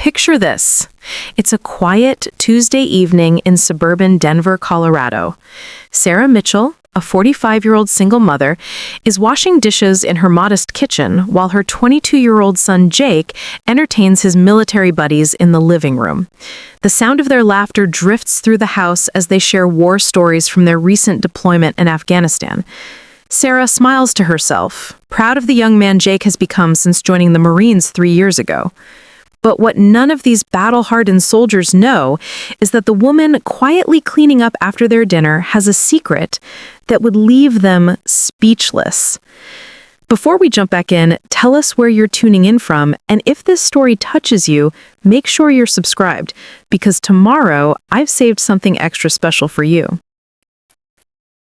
Picture this. It's a quiet Tuesday evening in suburban Denver, Colorado. Sarah Mitchell, a 45-year-old single mother, is washing dishes in her modest kitchen while her 22-year-old son Jake entertains his military buddies in the living room. The sound of their laughter drifts through the house as they share war stories from their recent deployment in Afghanistan. Sarah smiles to herself, proud of the young man Jake has become since joining the Marines 3 years ago. But what none of these battle-hardened soldiers know is that the woman quietly cleaning up after their dinner has a secret that would leave them speechless. Before we jump back in, tell us where you're tuning in from, and if this story touches you, make sure you're subscribed, because tomorrow I've saved something extra special for you.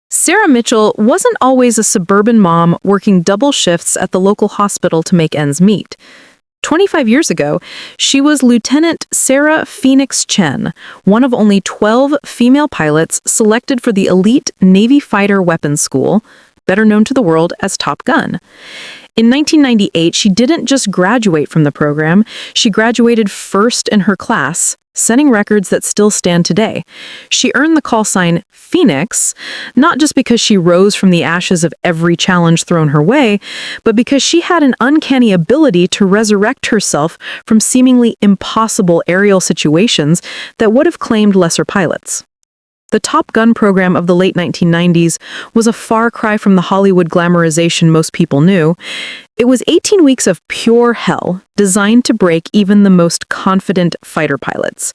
Sarah Mitchell wasn't always a suburban mom working double shifts at the local hospital to make ends meet. 25 years ago, she was Lieutenant Sarah Phoenix Chen, one of only 12 female pilots selected for the elite Navy Fighter Weapons School, better known to the world as Top Gun. In 1998, she didn't just graduate from the program, she graduated first in her class, setting records that still stand today. She earned the call sign Phoenix, not just because she rose from the ashes of every challenge thrown her way, but because she had an uncanny ability to resurrect herself from seemingly impossible aerial situations that would have claimed lesser pilots. The Top Gun program of the late 1990s was a far cry from the Hollywood glamorization most people knew. It was 18 weeks of pure hell, designed to break even the most confident fighter pilots.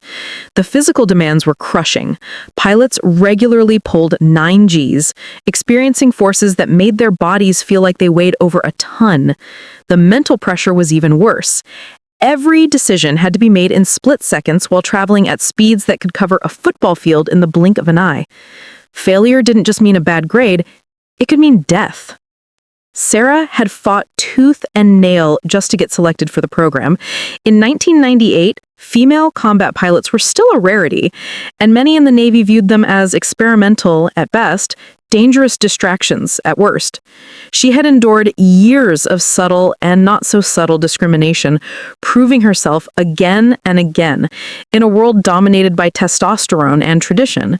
The physical demands were crushing. Pilots regularly pulled 9 Gs, experiencing forces that made their bodies feel like they weighed over a ton. The mental pressure was even worse. Every decision had to be made in split seconds while traveling at speeds that could cover a football field in the blink of an eye. Failure didn't just mean a bad grade, it could mean death. Sarah had fought tooth and nail just to get selected for the program. In 1998, female combat pilots were still a rarity, and many in the Navy viewed them as experimental at best, dangerous distractions at worst. She had endured years of subtle and not so subtle discrimination, proving herself again and again in a world dominated by testosterone and tradition.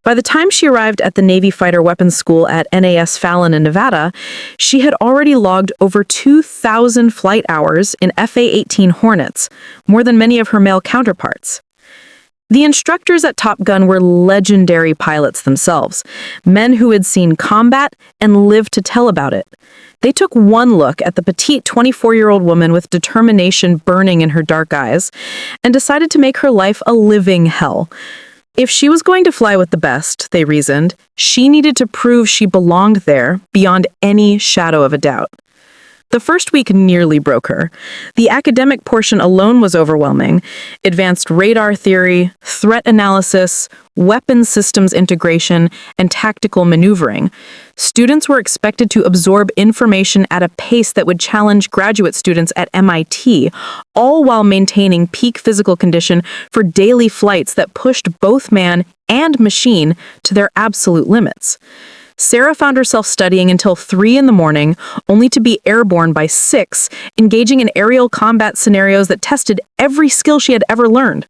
By the time she arrived at the Navy Fighter Weapons School at NAS Fallon in Nevada, she had already logged over 2,000 flight hours in FA-18 Hornets, more than many of her male counterparts. The instructors at Top Gun were legendary pilots themselves, men who had seen combat and lived to tell about it. They took one look at the petite 24-year-old woman with determination burning in her dark eyes and decided to make her life a living hell. If she was going to fly with the best, they reasoned, she needed to prove she belonged there beyond any shadow of a doubt. The first week nearly broke her. The academic portion alone was overwhelming. Advanced radar theory, threat analysis, weapons systems integration, and tactical maneuvering. Students were expected to absorb information at a pace that would challenge graduate students at MIT, all while maintaining peak physical condition for daily flights that pushed both man and machine to their absolute limits. Sarah found herself studying until 3 in the morning, only to be airborne by 6, engaging in aerial combat scenarios that tested every skill she had ever learned.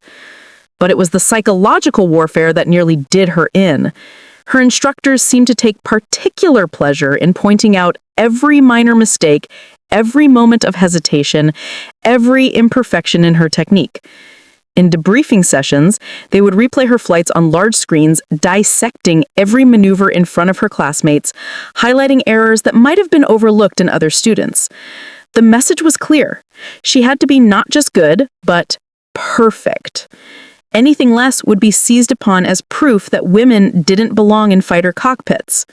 But it was the psychological warfare that nearly did her in. Her instructors seemed to take particular pleasure in pointing out every minor mistake, every moment of hesitation, every imperfection in her technique. In debriefing sessions, they would replay her flights on large screens, dissecting every maneuver in front of her classmates, highlighting errors that might have been overlooked in other students. The message was clear. She had to be not just good, but perfect. Anything less would be seized upon as proof that women didn't belong in fighter cockpits.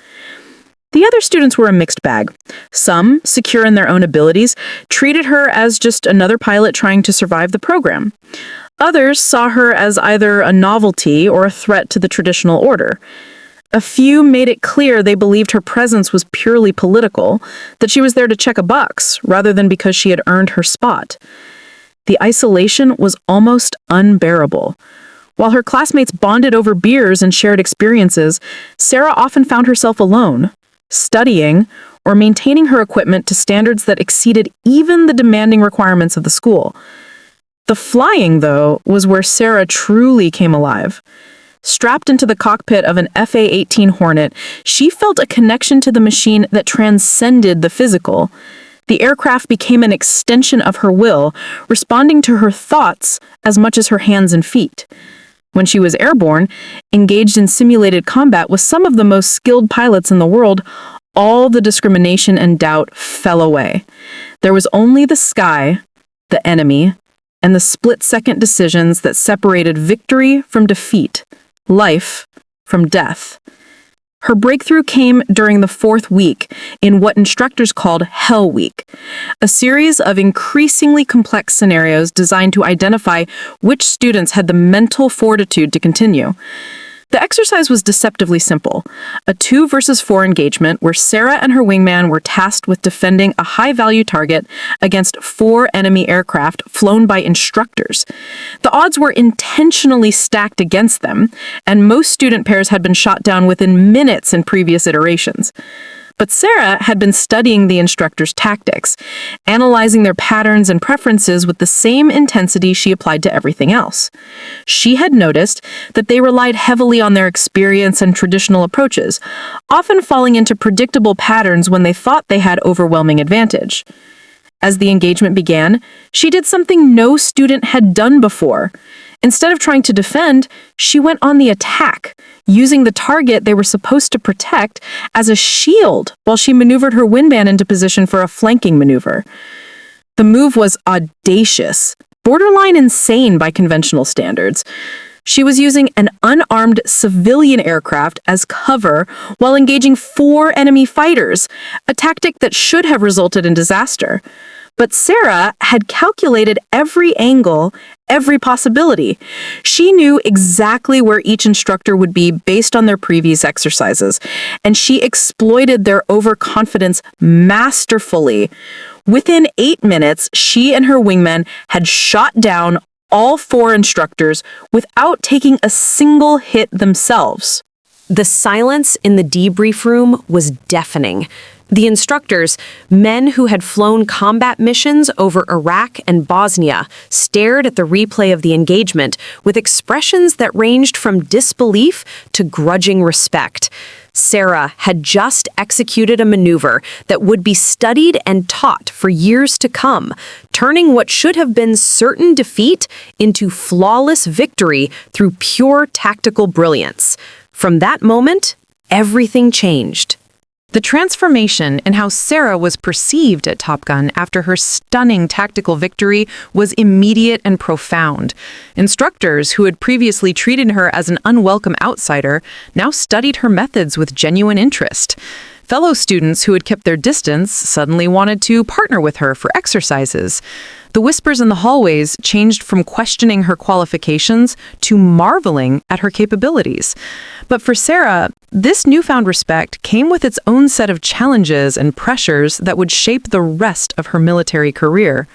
The other students were a mixed bag. Some, secure in their own abilities, treated her as just another pilot trying to survive the program. Others saw her as either a novelty or a threat to the traditional order. A few made it clear they believed her presence was purely political, that she was there to check a box, rather than because she had earned her spot. The isolation was almost unbearable. While her classmates bonded over beers and shared experiences, Sarah often found herself alone, studying, or maintaining her equipment to standards that exceeded even the demanding requirements of the school. The flying, though, was where Sarah truly came alive. Strapped into the cockpit of an FA-18 Hornet, she felt a connection to the machine that transcended the physical. The aircraft became an extension of her will, responding to her thoughts as much as her hands and feet. When she was airborne, engaged in simulated combat with some of the most skilled pilots in the world, all the discrimination and doubt fell away. There was only the sky, the enemy, and the split-second decisions that separated victory from defeat, life from death. Her breakthrough came during the 4th week in what instructors called Hell Week, a series of increasingly complex scenarios designed to identify which students had the mental fortitude to continue. The exercise was deceptively simple, a 2 versus 4 engagement where Sarah and her wingman were tasked with defending a high-value target against 4 enemy aircraft flown by instructors. The odds were intentionally stacked against them, and most student pairs had been shot down within minutes in previous iterations. But Sarah had been studying the instructors' tactics, analyzing their patterns and preferences with the same intensity she applied to everything else. She had noticed that they relied heavily on their experience and traditional approaches, often falling into predictable patterns when they thought they had overwhelming advantage. As the engagement began, she did something no student had done before. Instead of trying to defend, she went on the attack, using the target they were supposed to protect as a shield while she maneuvered her wingman into position for a flanking maneuver. The move was audacious, borderline insane by conventional standards. She was using an unarmed civilian aircraft as cover while engaging 4 enemy fighters, a tactic that should have resulted in disaster. But Sarah had calculated every angle, every possibility. She knew exactly where each instructor would be based on their previous exercises, and she exploited their overconfidence masterfully. Within 8 minutes, she and her wingmen had shot down all 4 instructors without taking a single hit themselves. The silence in the debrief room was deafening. The instructors, men who had flown combat missions over Iraq and Bosnia, stared at the replay of the engagement with expressions that ranged from disbelief to grudging respect. Sarah had just executed a maneuver that would be studied and taught for years to come, turning what should have been certain defeat into flawless victory through pure tactical brilliance. From that moment, everything changed. The transformation in how Sarah was perceived at Top Gun after her stunning tactical victory was immediate and profound. Instructors who had previously treated her as an unwelcome outsider now studied her methods with genuine interest. Fellow students who had kept their distance suddenly wanted to partner with her for exercises. The whispers in the hallways changed from questioning her qualifications to marveling at her capabilities. But for Sarah, this newfound respect came with its own set of challenges and pressures that would shape the rest of her military career.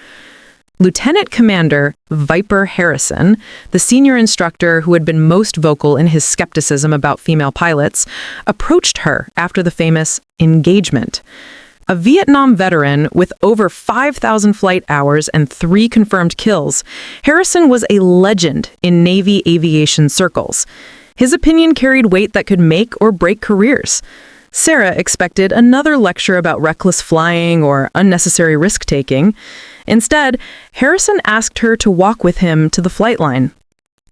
Lieutenant Commander Viper Harrison, the senior instructor who had been most vocal in his skepticism about female pilots, approached her after the famous engagement. A Vietnam veteran with over 5,000 flight hours and 3 confirmed kills, Harrison was a legend in Navy aviation circles. His opinion carried weight that could make or break careers. Sarah expected another lecture about reckless flying or unnecessary risk-taking. Instead, Harrison asked her to walk with him to the flight line.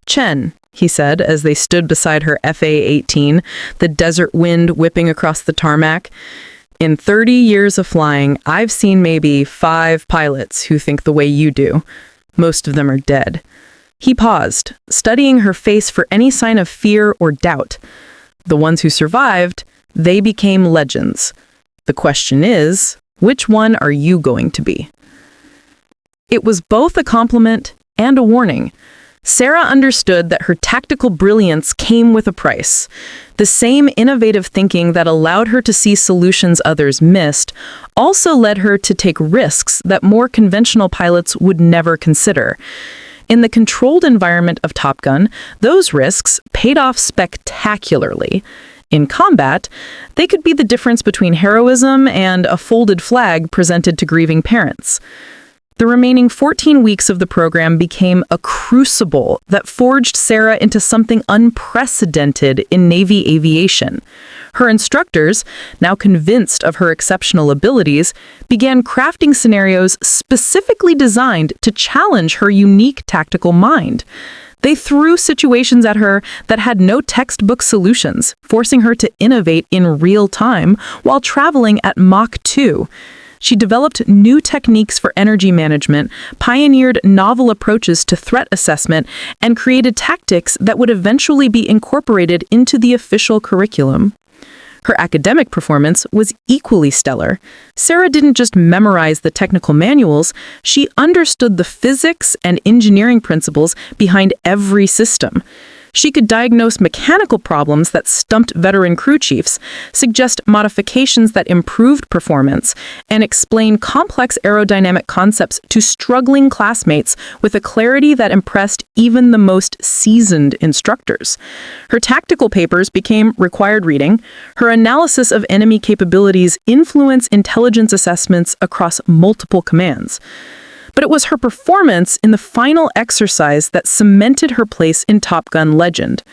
"Chen," he said as they stood beside her FA-18, the desert wind whipping across the tarmac, "in 30 years of flying, I've seen maybe 5 pilots who think the way you do. Most of them are dead." He paused, studying her face for any sign of fear or doubt. The ones who survived, they became legends. The question is, which one are you going to be? It was both a compliment and a warning. Sarah understood that her tactical brilliance came with a price. The same innovative thinking that allowed her to see solutions others missed also led her to take risks that more conventional pilots would never consider. In the controlled environment of Top Gun, those risks paid off spectacularly. In combat, they could be the difference between heroism and a folded flag presented to grieving parents. The remaining 14 weeks of the program became a crucible that forged Sarah into something unprecedented in Navy aviation. Her instructors, now convinced of her exceptional abilities, began crafting scenarios specifically designed to challenge her unique tactical mind. They threw situations at her that had no textbook solutions, forcing her to innovate in real time while traveling at Mach 2. She developed new techniques for energy management, pioneered novel approaches to threat assessment, and created tactics that would eventually be incorporated into the official curriculum. Her academic performance was equally stellar. Sarah didn't just memorize the technical manuals, she understood the physics and engineering principles behind every system. She could diagnose mechanical problems that stumped veteran crew chiefs, suggest modifications that improved performance, and explain complex aerodynamic concepts to struggling classmates with a clarity that impressed even the most seasoned instructors. Her tactical papers became required reading. Her analysis of enemy capabilities influenced intelligence assessments across multiple commands. But it was her performance in the final exercise that cemented her place in Top Gun legend.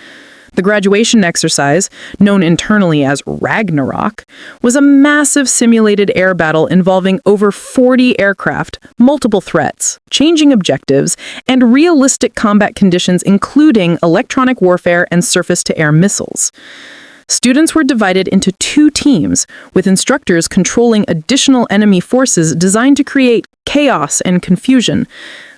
The graduation exercise, known internally as Ragnarok, was a massive simulated air battle involving over 40 aircraft, multiple threats, changing objectives, and realistic combat conditions including electronic warfare and surface-to-air missiles. Students were divided into two teams, with instructors controlling additional enemy forces designed to create chaos and confusion.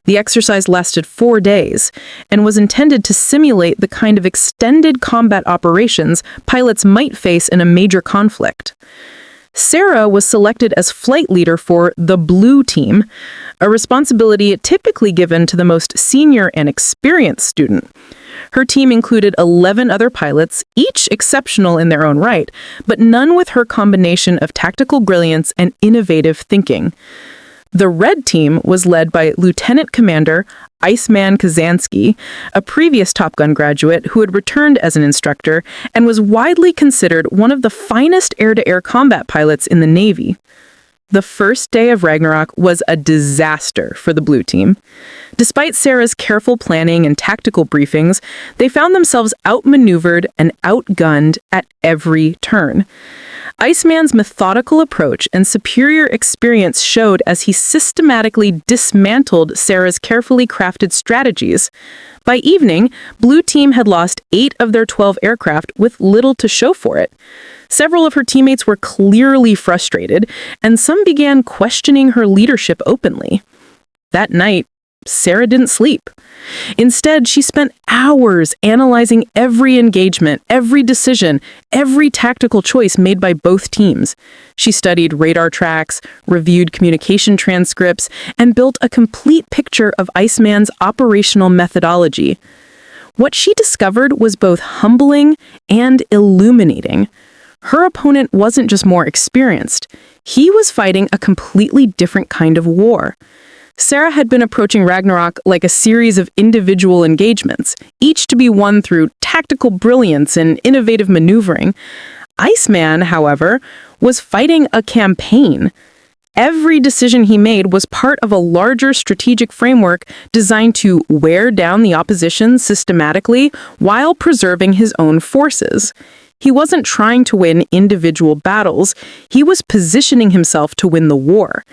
The exercise lasted 4 days and was intended to simulate the kind of extended combat operations pilots might face in a major conflict. Sarah was selected as flight leader for the Blue Team, a responsibility typically given to the most senior and experienced student. Her team included 11 other pilots, each exceptional in their own right, but none with her combination of tactical brilliance and innovative thinking. The Red Team was led by Lieutenant Commander Iceman Kazansky, a previous Top Gun graduate who had returned as an instructor and was widely considered one of the finest air-to-air combat pilots in the Navy. The first day of Ragnarok was a disaster for the Blue Team. Despite Sarah's careful planning and tactical briefings, they found themselves outmaneuvered and outgunned at every turn. Iceman's methodical approach and superior experience showed as he systematically dismantled Sarah's carefully crafted strategies. By evening, Blue Team had lost 8 of their 12 aircraft with little to show for it. Several of her teammates were clearly frustrated, and some began questioning her leadership openly. That night, Sarah didn't sleep. Instead, she spent hours analyzing every engagement, every decision, every tactical choice made by both teams. She studied radar tracks, reviewed communication transcripts, and built a complete picture of Iceman's operational methodology. What she discovered was both humbling and illuminating. Her opponent wasn't just more experienced. He was fighting a completely different kind of war. Sarah had been approaching Ragnarok like a series of individual engagements, each to be won through tactical brilliance and innovative maneuvering. Iceman, however, was fighting a campaign. Every decision he made was part of a larger strategic framework designed to wear down the opposition systematically while preserving his own forces. He wasn't trying to win individual battles, he was positioning himself to win the war.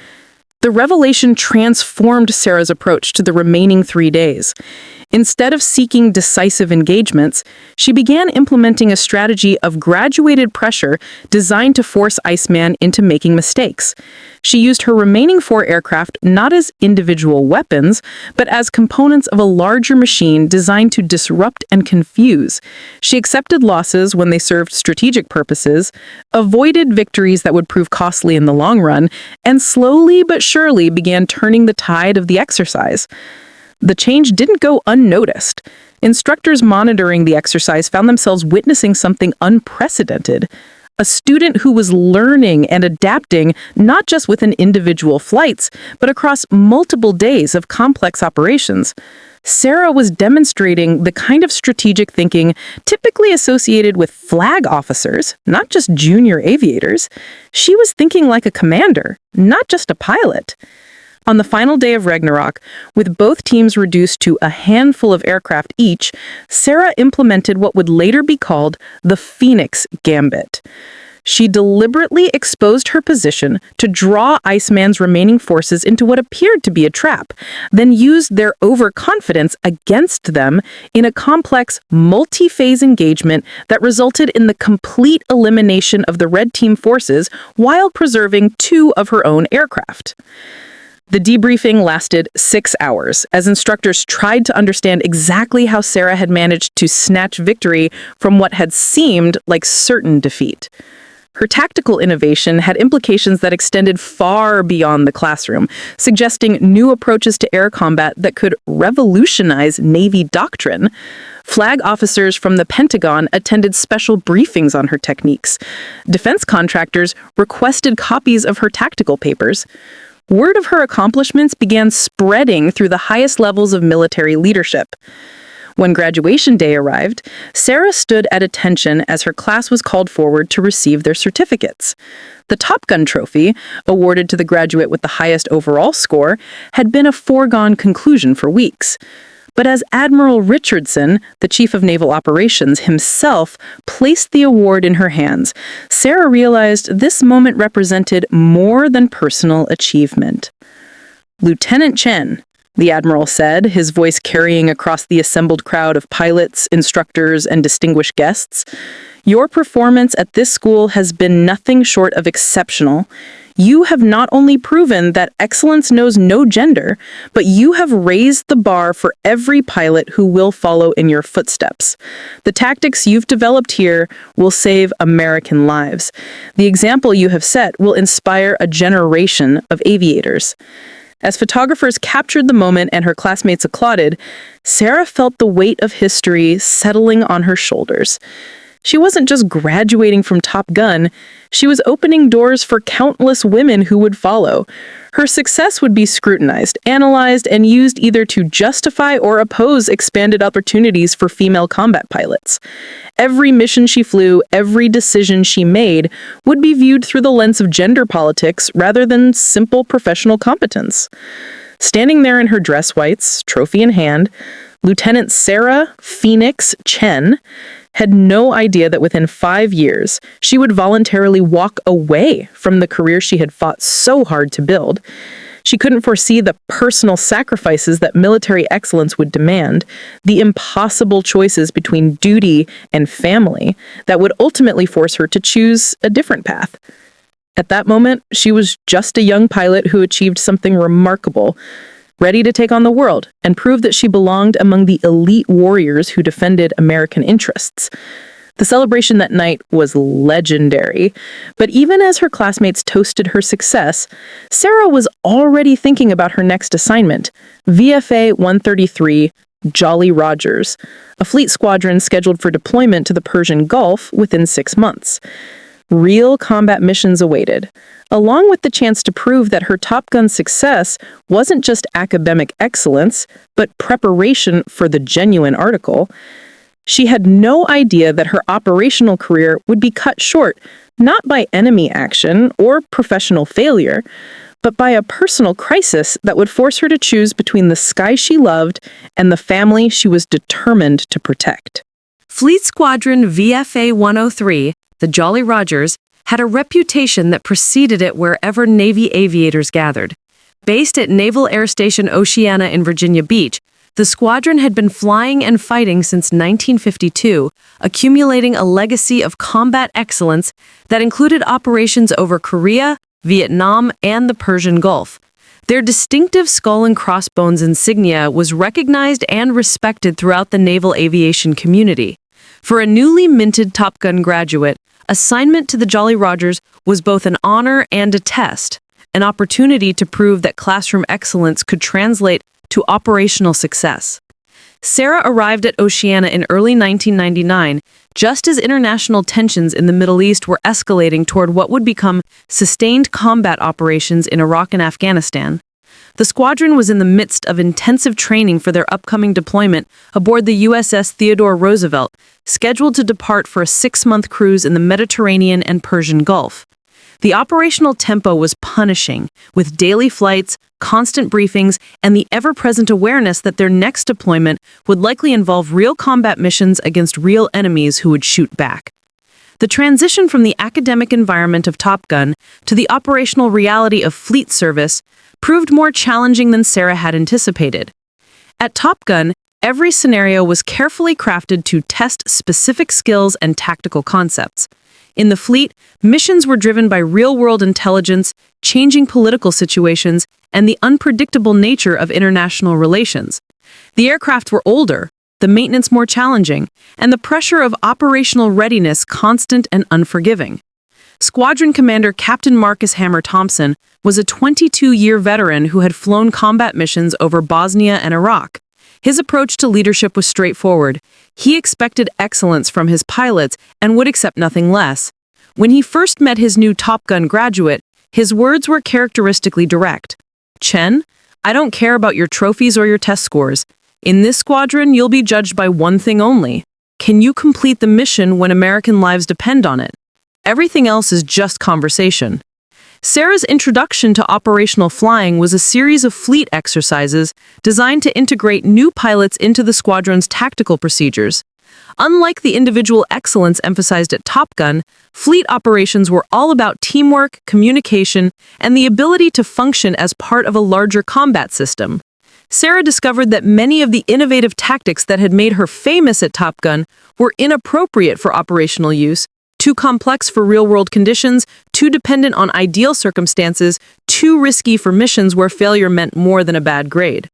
The revelation transformed Sarah's approach to the remaining 3 days. Instead of seeking decisive engagements, she began implementing a strategy of graduated pressure designed to force Iceman into making mistakes. She used her remaining 4 aircraft not as individual weapons, but as components of a larger machine designed to disrupt and confuse. She accepted losses when they served strategic purposes, avoided victories that would prove costly in the long run, and slowly but surely began turning the tide of the exercise. The change didn't go unnoticed. Instructors monitoring the exercise found themselves witnessing something unprecedented. A student who was learning and adapting not just within individual flights, but across multiple days of complex operations. Sarah was demonstrating the kind of strategic thinking typically associated with flag officers, not just junior aviators. She was thinking like a commander, not just a pilot. On the final day of Ragnarok, with both teams reduced to a handful of aircraft each, Sarah implemented what would later be called the Phoenix Gambit. She deliberately exposed her position to draw Iceman's remaining forces into what appeared to be a trap, then used their overconfidence against them in a complex, multi-phase engagement that resulted in the complete elimination of the Red Team forces while preserving 2 of her own aircraft. The debriefing lasted 6 hours, as instructors tried to understand exactly how Sarah had managed to snatch victory from what had seemed like certain defeat. Her tactical innovation had implications that extended far beyond the classroom, suggesting new approaches to air combat that could revolutionize Navy doctrine. Flag officers from the Pentagon attended special briefings on her techniques. Defense contractors requested copies of her tactical papers. Word of her accomplishments began spreading through the highest levels of military leadership. When graduation day arrived, Sarah stood at attention as her class was called forward to receive their certificates. The Top Gun trophy, awarded to the graduate with the highest overall score, had been a foregone conclusion for weeks. But as Admiral Richardson, the Chief of Naval Operations himself, placed the award in her hands, Sarah realized this moment represented more than personal achievement. "Lieutenant Chen," the Admiral said, his voice carrying across the assembled crowd of pilots, instructors, and distinguished guests, "your performance at this school has been nothing short of exceptional. You have not only proven that excellence knows no gender, but you have raised the bar for every pilot who will follow in your footsteps. The tactics you've developed here will save American lives. The example you have set will inspire a generation of aviators." As photographers captured the moment and her classmates applauded, Sarah felt the weight of history settling on her shoulders. She wasn't just graduating from Top Gun, she was opening doors for countless women who would follow. Her success would be scrutinized, analyzed, and used either to justify or oppose expanded opportunities for female combat pilots. Every mission she flew, every decision she made, would be viewed through the lens of gender politics rather than simple professional competence. Standing there in her dress whites, trophy in hand, Lieutenant Sarah Phoenix Chen had no idea that within 5 years, she would voluntarily walk away from the career she had fought so hard to build. She couldn't foresee the personal sacrifices that military excellence would demand, the impossible choices between duty and family that would ultimately force her to choose a different path. At that moment, she was just a young pilot who achieved something remarkable, ready to take on the world and prove that she belonged among the elite warriors who defended American interests. The celebration that night was legendary, but even as her classmates toasted her success, Sarah was already thinking about her next assignment, VFA 133 Jolly Rogers, a fleet squadron scheduled for deployment to the Persian Gulf within 6 months. Real combat missions awaited, along with the chance to prove that her Top Gun success wasn't just academic excellence, but preparation for the genuine article. She had no idea that her operational career would be cut short, not by enemy action or professional failure, but by a personal crisis that would force her to choose between the sky she loved and the family she was determined to protect. Fleet Squadron VFA 103, the Jolly Rogers, had a reputation that preceded it wherever Navy aviators gathered. Based at Naval Air Station Oceana in Virginia Beach, the squadron had been flying and fighting since 1952, accumulating a legacy of combat excellence that included operations over Korea, Vietnam, and the Persian Gulf. Their distinctive skull and crossbones insignia was recognized and respected throughout the naval aviation community. For a newly minted Top Gun graduate, assignment to the Jolly Rogers was both an honor and a test, an opportunity to prove that classroom excellence could translate to operational success. Sarah arrived at Oceana in early 1999, just as international tensions in the Middle East were escalating toward what would become sustained combat operations in Iraq and Afghanistan. The squadron was in the midst of intensive training for their upcoming deployment aboard the USS Theodore Roosevelt, scheduled to depart for a 6-month cruise in the Mediterranean and Persian Gulf. The operational tempo was punishing, with daily flights, constant briefings, and the ever-present awareness that their next deployment would likely involve real combat missions against real enemies who would shoot back. The transition from the academic environment of Top Gun to the operational reality of fleet service proved more challenging than Sarah had anticipated. At Top Gun, every scenario was carefully crafted to test specific skills and tactical concepts. In the fleet, missions were driven by real-world intelligence, changing political situations, and the unpredictable nature of international relations. The aircraft were older, the maintenance more challenging, and the pressure of operational readiness constant and unforgiving. Squadron Commander Captain Marcus Hammer Thompson was a 22-year veteran who had flown combat missions over Bosnia and Iraq. His approach to leadership was straightforward. He expected excellence from his pilots and would accept nothing less. When he first met his new Top Gun graduate, his words were characteristically direct. "Chen, I don't care about your trophies or your test scores. In this squadron, you'll be judged by one thing only. Can you complete the mission when American lives depend on it? Everything else is just conversation." Sarah's introduction to operational flying was a series of fleet exercises designed to integrate new pilots into the squadron's tactical procedures. Unlike the individual excellence emphasized at Top Gun, fleet operations were all about teamwork, communication, and the ability to function as part of a larger combat system. Sarah discovered that many of the innovative tactics that had made her famous at Top Gun were inappropriate for operational use, too complex for real-world conditions, too dependent on ideal circumstances, too risky for missions where failure meant more than a bad grade.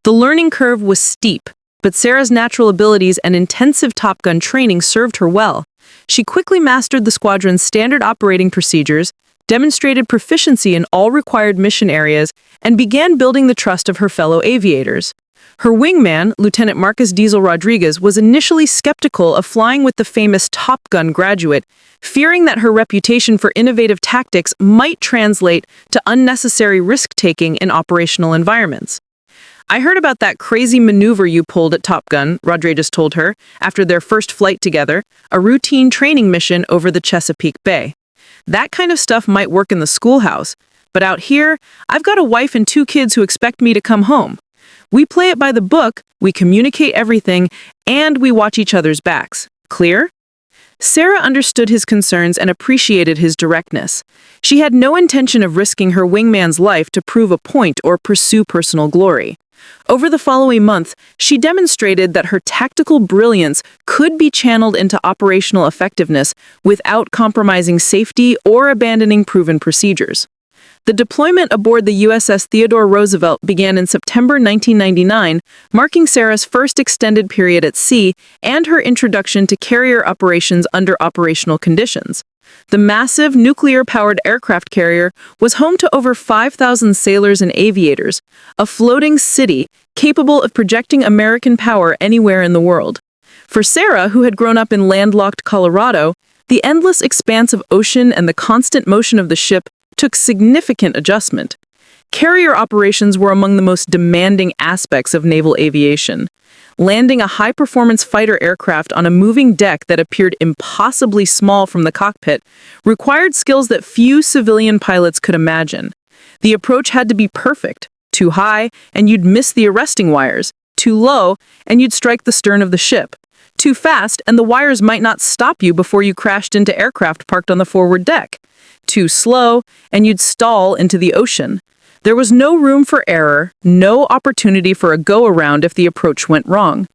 The learning curve was steep, but Sarah's natural abilities and intensive Top Gun training served her well. She quickly mastered the squadron's standard operating procedures, demonstrated proficiency in all required mission areas, and began building the trust of her fellow aviators. Her wingman, Lieutenant Marcus Diesel Rodriguez, was initially skeptical of flying with the famous Top Gun graduate, fearing that her reputation for innovative tactics might translate to unnecessary risk-taking in operational environments. "I heard about that crazy maneuver you pulled at Top Gun," Rodriguez told her, after their first flight together, a routine training mission over the Chesapeake Bay. "That kind of stuff might work in the schoolhouse, but out here, I've got a wife and 2 kids who expect me to come home. We play it by the book, we communicate everything, and we watch each other's backs. Clear?" Sarah understood his concerns and appreciated his directness. She had no intention of risking her wingman's life to prove a point or pursue personal glory. Over the following month, she demonstrated that her tactical brilliance could be channeled into operational effectiveness without compromising safety or abandoning proven procedures. The deployment aboard the USS Theodore Roosevelt began in September 1999, marking Sarah's first extended period at sea and her introduction to carrier operations under operational conditions. The massive nuclear-powered aircraft carrier was home to over 5,000 sailors and aviators, a floating city capable of projecting American power anywhere in the world. For Sarah, who had grown up in landlocked Colorado, the endless expanse of ocean and the constant motion of the ship took significant adjustment. Carrier operations were among the most demanding aspects of naval aviation. Landing a high-performance fighter aircraft on a moving deck that appeared impossibly small from the cockpit required skills that few civilian pilots could imagine. The approach had to be perfect. Too high, and you'd miss the arresting wires. Too low, and you'd strike the stern of the ship. Too fast, and the wires might not stop you before you crashed into aircraft parked on the forward deck. Too slow, and you'd stall into the ocean. There was no room for error, no opportunity for a go-around if the approach went wrong.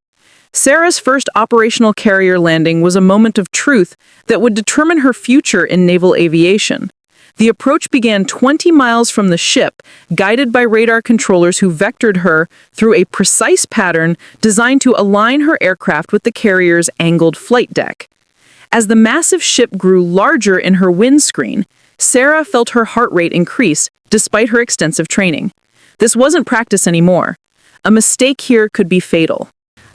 Sarah's first operational carrier landing was a moment of truth that would determine her future in naval aviation. The approach began 20 miles from the ship, guided by radar controllers who vectored her through a precise pattern designed to align her aircraft with the carrier's angled flight deck. As the massive ship grew larger in her windscreen, Sarah felt her heart rate increase despite her extensive training. This wasn't practice anymore. A mistake here could be fatal.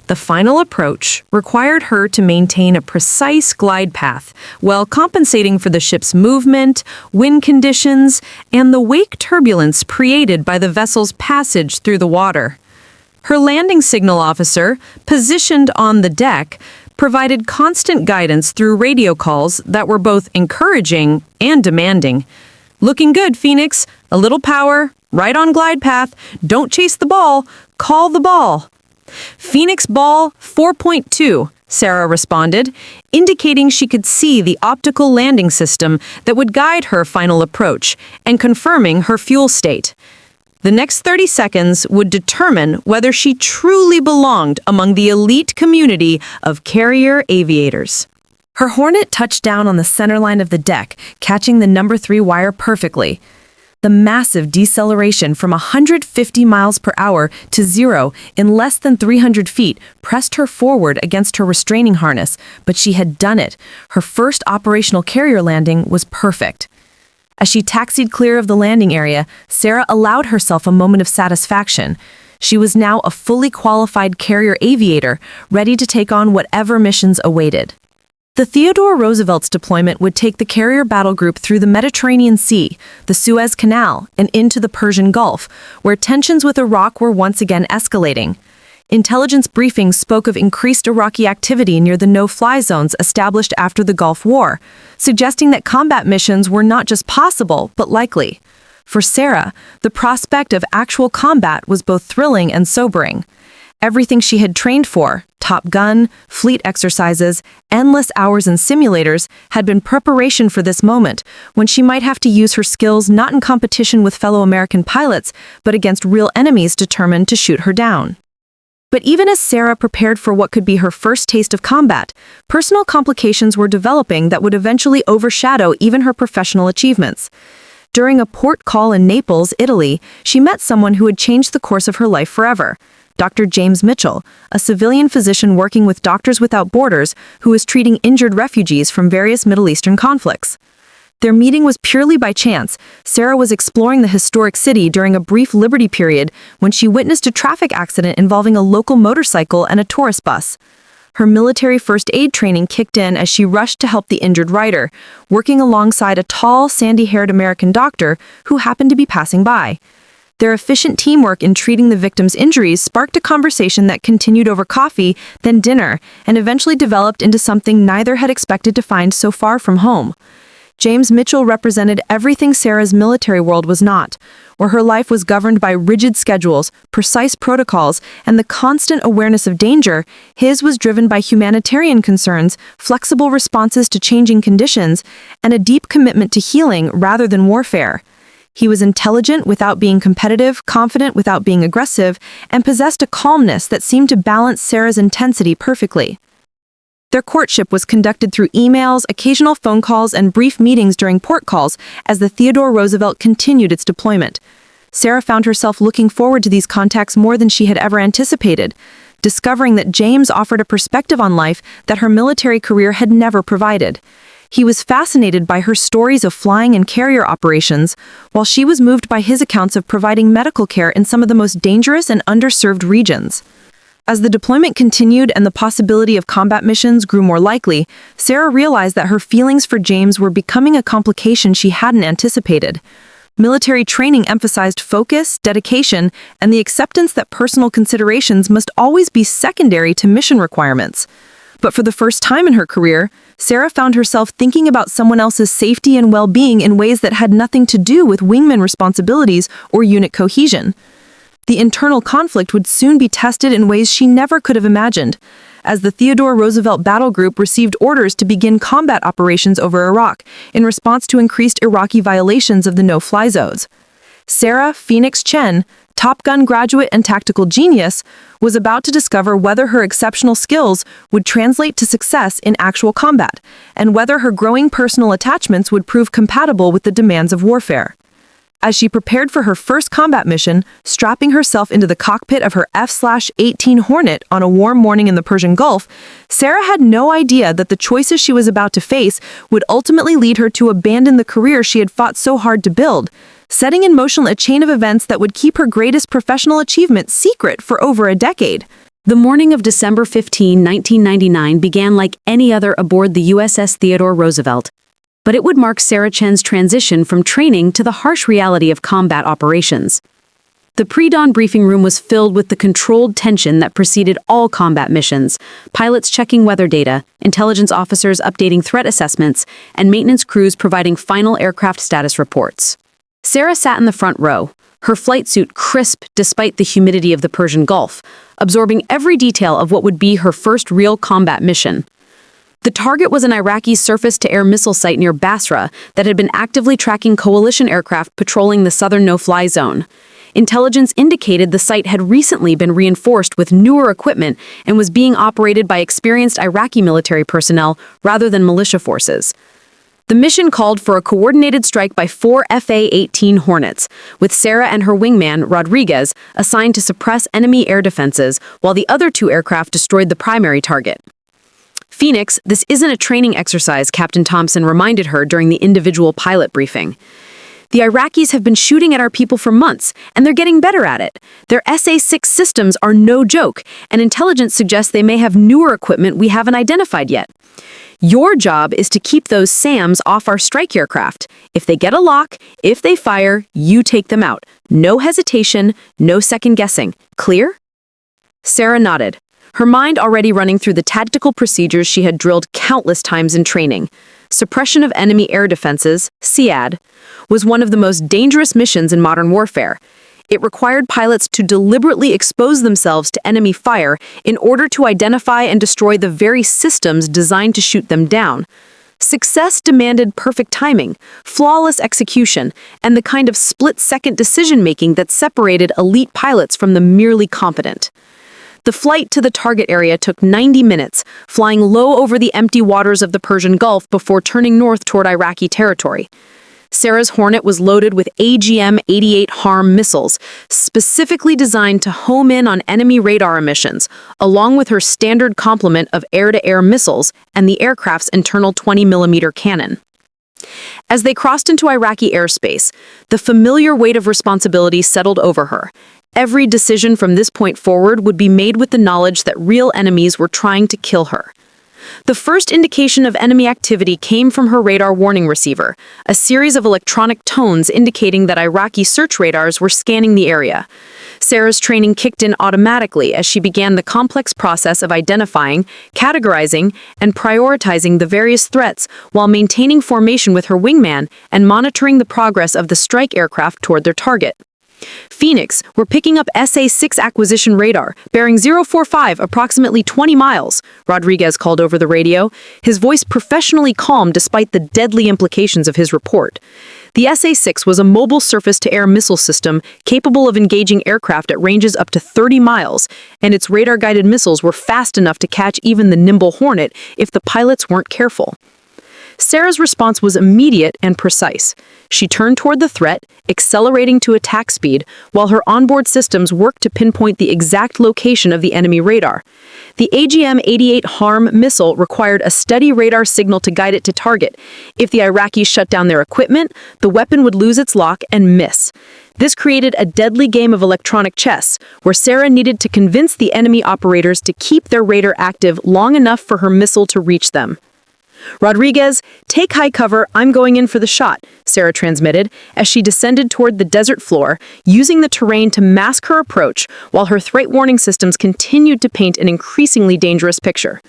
The final approach required her to maintain a precise glide path while compensating for the ship's movement, wind conditions, and the wake turbulence created by the vessel's passage through the water. Her landing signal officer, positioned on the deck, provided constant guidance through radio calls that were both encouraging and demanding. "Looking good, Phoenix. A little power. Right on glide path. Don't chase the ball. Call the ball." "Phoenix Ball 4.2, Sarah responded, indicating she could see the optical landing system that would guide her final approach and confirming her fuel state. The next 30 seconds would determine whether she truly belonged among the elite community of carrier aviators. Her Hornet touched down on the center line of the deck, catching the number 3 wire perfectly. The massive deceleration from 150 miles per hour to 0 in less than 300 feet pressed her forward against her restraining harness, but she had done it. Her first operational carrier landing was perfect. As she taxied clear of the landing area, Sarah allowed herself a moment of satisfaction. She was now a fully qualified carrier aviator, ready to take on whatever missions awaited. The Theodore Roosevelt's deployment would take the carrier battle group through the Mediterranean Sea, the Suez Canal, and into the Persian Gulf, where tensions with Iraq were once again escalating. Intelligence briefings spoke of increased Iraqi activity near the no-fly zones established after the Gulf War, suggesting that combat missions were not just possible, but likely. For Sarah, the prospect of actual combat was both thrilling and sobering. Everything she had trained for, Top Gun, fleet exercises, endless hours in simulators, had been preparation for this moment, when she might have to use her skills not in competition with fellow American pilots, but against real enemies determined to shoot her down. But even as Sarah prepared for what could be her first taste of combat, personal complications were developing that would eventually overshadow even her professional achievements. During a port call in Naples, Italy, she met someone who had changed the course of her life forever. Dr. James Mitchell, a civilian physician working with Doctors Without Borders who was treating injured refugees from various Middle Eastern conflicts. Their meeting was purely by chance. Sarah was exploring the historic city during a brief liberty period when she witnessed a traffic accident involving a local motorcycle and a tourist bus. Her military first aid training kicked in as she rushed to help the injured rider, working alongside a tall, sandy-haired American doctor who happened to be passing by. Their efficient teamwork in treating the victim's injuries sparked a conversation that continued over coffee, then dinner, and eventually developed into something neither had expected to find so far from home. James Mitchell represented everything Sarah's military world was not, where her life was governed by rigid schedules, precise protocols, and the constant awareness of danger. His was driven by humanitarian concerns, flexible responses to changing conditions, and a deep commitment to healing rather than warfare. He was intelligent without being competitive, confident without being aggressive, and possessed a calmness that seemed to balance Sarah's intensity perfectly. Their courtship was conducted through emails, occasional phone calls, and brief meetings during port calls as the Theodore Roosevelt continued its deployment. Sarah found herself looking forward to these contacts more than she had ever anticipated, discovering that James offered a perspective on life that her military career had never provided. He was fascinated by her stories of flying and carrier operations, while she was moved by his accounts of providing medical care in some of the most dangerous and underserved regions. As the deployment continued and the possibility of combat missions grew more likely, Sarah realized that her feelings for James were becoming a complication she hadn't anticipated. Military training emphasized focus, dedication, and the acceptance that personal considerations must always be secondary to mission requirements. But for the first time in her career, Sarah found herself thinking about someone else's safety and well-being in ways that had nothing to do with wingman responsibilities or unit cohesion. The internal conflict would soon be tested in ways she never could have imagined, as the Theodore Roosevelt Battle Group received orders to begin combat operations over Iraq in response to increased Iraqi violations of the no-fly zones. Sarah Phoenix Chen, Top Gun graduate and tactical genius, was about to discover whether her exceptional skills would translate to success in actual combat, and whether her growing personal attachments would prove compatible with the demands of warfare. As she prepared for her first combat mission, strapping herself into the cockpit of her F-18 Hornet on a warm morning in the Persian Gulf, Sarah had no idea that the choices she was about to face would ultimately lead her to abandon the career she had fought so hard to build, setting in motion a chain of events that would keep her greatest professional achievement secret for over a decade. The morning of December 15, 1999 began like any other aboard the USS Theodore Roosevelt. But it would mark Sarah Chen's transition from training to the harsh reality of combat operations. The pre-dawn briefing room was filled with the controlled tension that preceded all combat missions, pilots checking weather data, intelligence officers updating threat assessments, and maintenance crews providing final aircraft status reports. Sarah sat in the front row, her flight suit crisp despite the humidity of the Persian Gulf, absorbing every detail of what would be her first real combat mission. The target was an Iraqi surface-to-air missile site near Basra that had been actively tracking coalition aircraft patrolling the southern no-fly zone. Intelligence indicated the site had recently been reinforced with newer equipment and was being operated by experienced Iraqi military personnel rather than militia forces. The mission called for a coordinated strike by 4 FA-18 Hornets, with Sarah and her wingman, Rodriguez, assigned to suppress enemy air defenses, while the other 2 aircraft destroyed the primary target. "Phoenix, this isn't a training exercise," Captain Thompson reminded her during the individual pilot briefing. "The Iraqis have been shooting at our people for months, and they're getting better at it. Their SA-6 systems are no joke, and intelligence suggests they may have newer equipment we haven't identified yet. Your job is to keep those SAMs off our strike aircraft. If they get a lock, if they fire, you take them out. No hesitation, no second guessing. Clear?" Sarah nodded, her mind already running through the tactical procedures she had drilled countless times in training. Suppression of enemy air defenses, SEAD, was one of the most dangerous missions in modern warfare. It required pilots to deliberately expose themselves to enemy fire in order to identify and destroy the very systems designed to shoot them down. Success demanded perfect timing, flawless execution, and the kind of split-second decision-making that separated elite pilots from the merely competent. The flight to the target area took 90 minutes, flying low over the empty waters of the Persian Gulf before turning north toward Iraqi territory. Sarah's Hornet was loaded with AGM-88 HARM missiles, specifically designed to home in on enemy radar emissions, along with her standard complement of air-to-air missiles and the aircraft's internal 20mm cannon. As they crossed into Iraqi airspace, the familiar weight of responsibility settled over her. Every decision from this point forward would be made with the knowledge that real enemies were trying to kill her. The first indication of enemy activity came from her radar warning receiver, a series of electronic tones indicating that Iraqi search radars were scanning the area. Sarah's training kicked in automatically as she began the complex process of identifying, categorizing, and prioritizing the various threats while maintaining formation with her wingman and monitoring the progress of the strike aircraft toward their target. "Phoenix, we're picking up SA-6 acquisition radar, bearing 045, approximately 20 miles, Rodriguez called over the radio, his voice professionally calm despite the deadly implications of his report. The SA-6 was a mobile surface-to-air missile system capable of engaging aircraft at ranges up to 30 miles, and its radar-guided missiles were fast enough to catch even the nimble Hornet if the pilots weren't careful. Sarah's response was immediate and precise. She turned toward the threat, accelerating to attack speed, while her onboard systems worked to pinpoint the exact location of the enemy radar. The AGM-88 HARM missile required a steady radar signal to guide it to target. If the Iraqis shut down their equipment, the weapon would lose its lock and miss. This created a deadly game of electronic chess, where Sarah needed to convince the enemy operators to keep their radar active long enough for her missile to reach them. "Rodriguez, take high cover, I'm going in for the shot," Sarah transmitted as she descended toward the desert floor, using the terrain to mask her approach while her threat warning systems continued to paint an increasingly dangerous picture.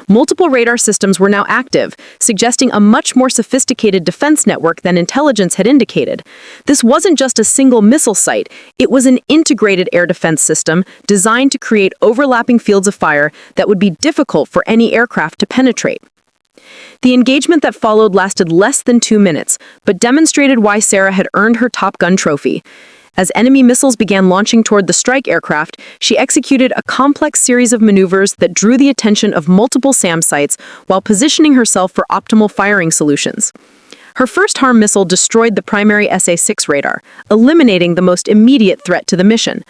Multiple radar systems were now active, suggesting a much more sophisticated defense network than intelligence had indicated. This wasn't just a single missile site, it was an integrated air defense system designed to create overlapping fields of fire that would be difficult for any aircraft to penetrate. The engagement that followed lasted less than 2 minutes, but demonstrated why Sarah had earned her Top Gun trophy. As enemy missiles began launching toward the strike aircraft, she executed a complex series of maneuvers that drew the attention of multiple SAM sites while positioning herself for optimal firing solutions. Her first HARM missile destroyed the primary SA-6 radar, eliminating the most immediate threat to the mission.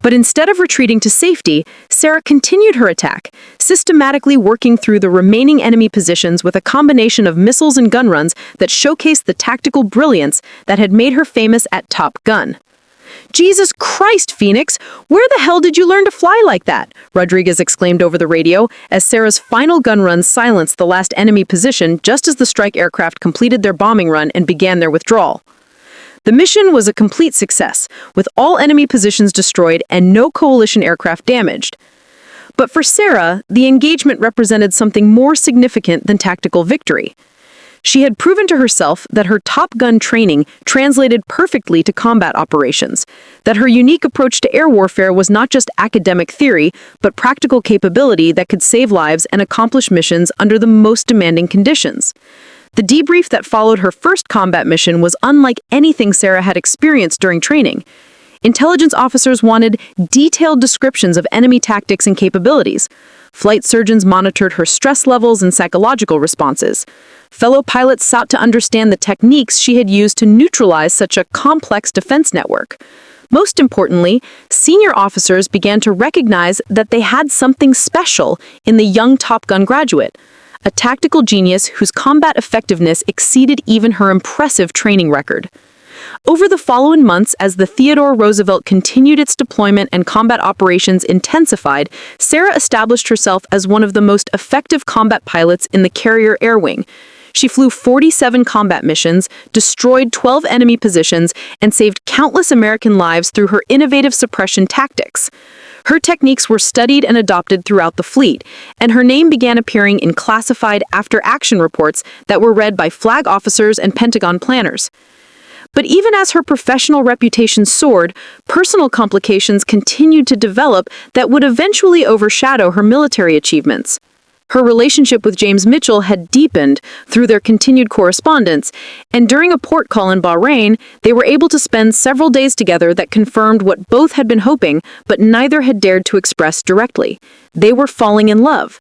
But instead of retreating to safety, Sarah continued her attack, systematically working through the remaining enemy positions with a combination of missiles and gun runs that showcased the tactical brilliance that had made her famous at Top Gun. "Jesus Christ, Phoenix! Where the hell did you learn to fly like that?" Rodriguez exclaimed over the radio as Sarah's final gun run silenced the last enemy position just as the strike aircraft completed their bombing run and began their withdrawal. The mission was a complete success, with all enemy positions destroyed and no coalition aircraft damaged. But for Sarah, the engagement represented something more significant than tactical victory. She had proven to herself that her Top Gun training translated perfectly to combat operations, that her unique approach to air warfare was not just academic theory, but practical capability that could save lives and accomplish missions under the most demanding conditions. The debrief that followed her first combat mission was unlike anything Sarah had experienced during training. Intelligence officers wanted detailed descriptions of enemy tactics and capabilities. Flight surgeons monitored her stress levels and psychological responses. Fellow pilots sought to understand the techniques she had used to neutralize such a complex defense network. Most importantly, senior officers began to recognize that they had something special in the young Top Gun graduate, a tactical genius whose combat effectiveness exceeded even her impressive training record. Over the following months, as the Theodore Roosevelt continued its deployment and combat operations intensified, Sarah established herself as one of the most effective combat pilots in the carrier air wing. She flew 47 combat missions, destroyed 12 enemy positions, and saved countless American lives through her innovative suppression tactics. Her techniques were studied and adopted throughout the fleet, and her name began appearing in classified after-action reports that were read by flag officers and Pentagon planners. But even as her professional reputation soared, personal complications continued to develop that would eventually overshadow her military achievements. Her relationship with James Mitchell had deepened through their continued correspondence, and during a port call in Bahrain, they were able to spend several days together that confirmed what both had been hoping, but neither had dared to express directly. They were falling in love.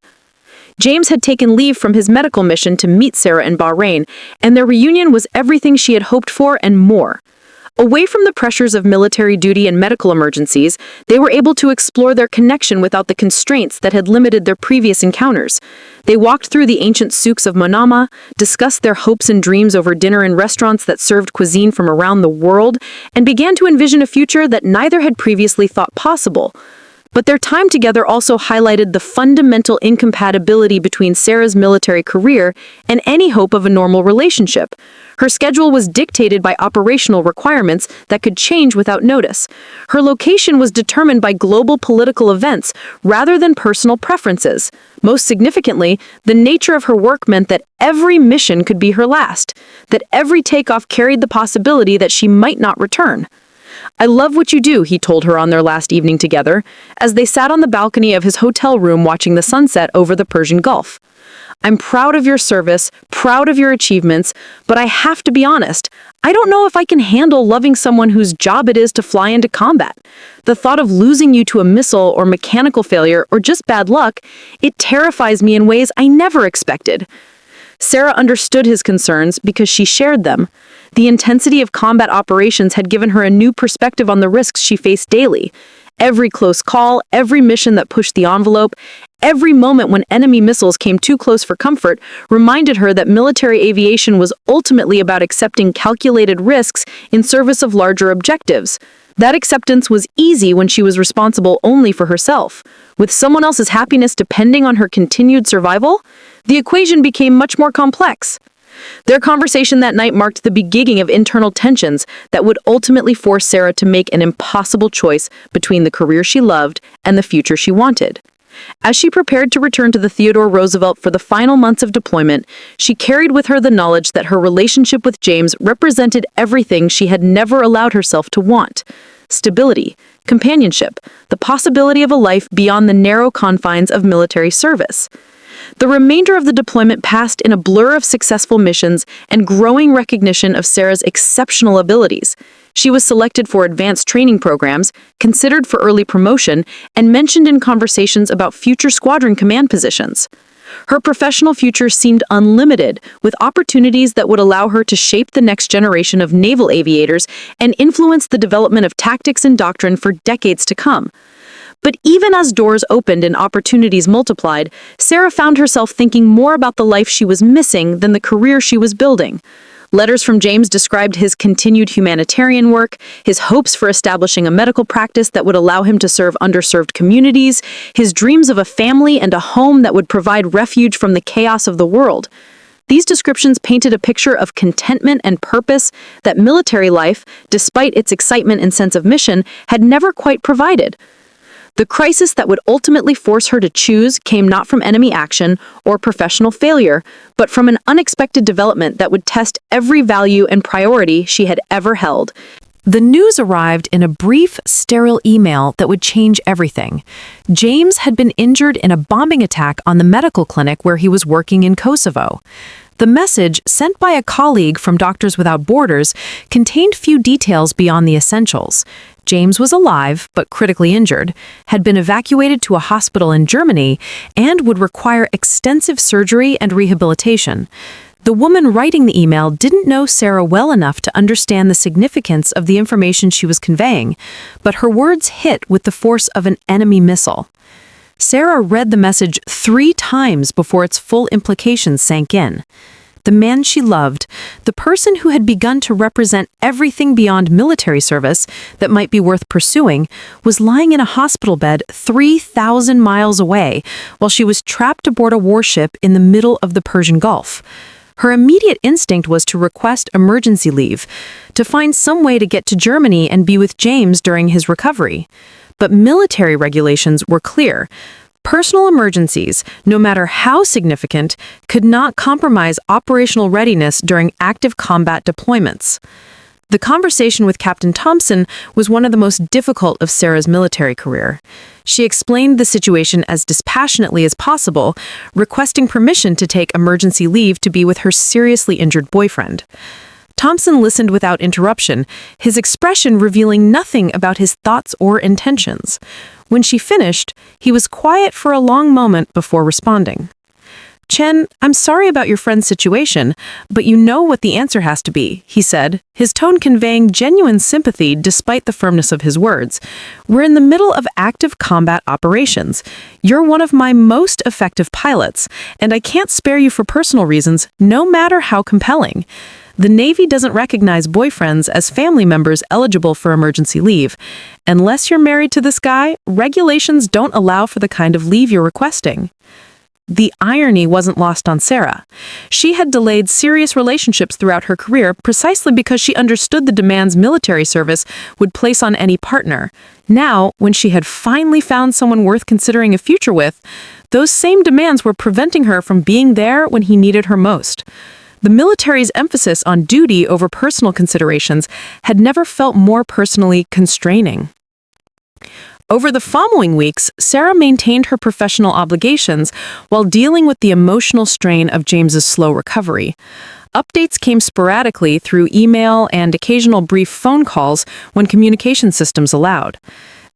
James had taken leave from his medical mission to meet Sarah in Bahrain, and their reunion was everything she had hoped for and more. Away from the pressures of military duty and medical emergencies, they were able to explore their connection without the constraints that had limited their previous encounters. They walked through the ancient souks of Manama, discussed their hopes and dreams over dinner in restaurants that served cuisine from around the world, and began to envision a future that neither had previously thought possible. But their time together also highlighted the fundamental incompatibility between Sarah's military career and any hope of a normal relationship. Her schedule was dictated by operational requirements that could change without notice. Her location was determined by global political events rather than personal preferences. Most significantly, the nature of her work meant that every mission could be her last, that every takeoff carried the possibility that she might not return. "I love what you do," he told her on their last evening together, as they sat on the balcony of his hotel room watching the sunset over the Persian Gulf. "I'm proud of your service, proud of your achievements, but I have to be honest, I don't know if I can handle loving someone whose job it is to fly into combat. The thought of losing you to a missile or mechanical failure or just bad luck, it terrifies me in ways I never expected." Sarah understood his concerns because she shared them. The intensity of combat operations had given her a new perspective on the risks she faced daily. Every close call, every mission that pushed the envelope, every moment when enemy missiles came too close for comfort reminded her that military aviation was ultimately about accepting calculated risks in service of larger objectives. That acceptance was easy when she was responsible only for herself. With someone else's happiness depending on her continued survival, the equation became much more complex. Their conversation that night marked the beginning of internal tensions that would ultimately force Sarah to make an impossible choice between the career she loved and the future she wanted. As she prepared to return to the Theodore Roosevelt for the final months of deployment, she carried with her the knowledge that her relationship with James represented everything she had never allowed herself to want: stability, companionship, the possibility of a life beyond the narrow confines of military service. The remainder of the deployment passed in a blur of successful missions and growing recognition of Sarah's exceptional abilities. She was selected for advanced training programs, considered for early promotion, and mentioned in conversations about future squadron command positions. Her professional future seemed unlimited, with opportunities that would allow her to shape the next generation of naval aviators and influence the development of tactics and doctrine for decades to come. But even as doors opened and opportunities multiplied, Sarah found herself thinking more about the life she was missing than the career she was building. Letters from James described his continued humanitarian work, his hopes for establishing a medical practice that would allow him to serve underserved communities, his dreams of a family and a home that would provide refuge from the chaos of the world. These descriptions painted a picture of contentment and purpose that military life, despite its excitement and sense of mission, had never quite provided. The crisis that would ultimately force her to choose came not from enemy action or professional failure, but from an unexpected development that would test every value and priority she had ever held. The news arrived in a brief, sterile email that would change everything. James had been injured in a bombing attack on the medical clinic where he was working in Kosovo. The message, sent by a colleague from Doctors Without Borders, contained few details beyond the essentials. James was alive, but critically injured, had been evacuated to a hospital in Germany, and would require extensive surgery and rehabilitation. The woman writing the email didn't know Sarah well enough to understand the significance of the information she was conveying, but her words hit with the force of an enemy missile. Sarah read the message 3 times before its full implications sank in. The man she loved, the person who had begun to represent everything beyond military service that might be worth pursuing, was lying in a hospital bed 3,000 miles away while she was trapped aboard a warship in the middle of the Persian Gulf. Her immediate instinct was to request emergency leave, to find some way to get to Germany and be with James during his recovery. But military regulations were clear. Personal emergencies, no matter how significant, could not compromise operational readiness during active combat deployments. The conversation with Captain Thompson was one of the most difficult of Sarah's military career. She explained the situation as dispassionately as possible, requesting permission to take emergency leave to be with her seriously injured boyfriend. Thompson listened without interruption, his expression revealing nothing about his thoughts or intentions. When she finished, he was quiet for a long moment before responding. "Chen, I'm sorry about your friend's situation, but you know what the answer has to be," he said, his tone conveying genuine sympathy despite the firmness of his words. "We're in the middle of active combat operations. You're one of my most effective pilots, and I can't spare you for personal reasons, no matter how compelling. The Navy doesn't recognize boyfriends as family members eligible for emergency leave. Unless you're married to this guy, regulations don't allow for the kind of leave you're requesting." The irony wasn't lost on Sarah. She had delayed serious relationships throughout her career precisely because she understood the demands military service would place on any partner. Now, when she had finally found someone worth considering a future with, those same demands were preventing her from being there when he needed her most. The military's emphasis on duty over personal considerations had never felt more personally constraining. Over the following weeks, Sarah maintained her professional obligations while dealing with the emotional strain of James's slow recovery. Updates came sporadically through email and occasional brief phone calls when communication systems allowed.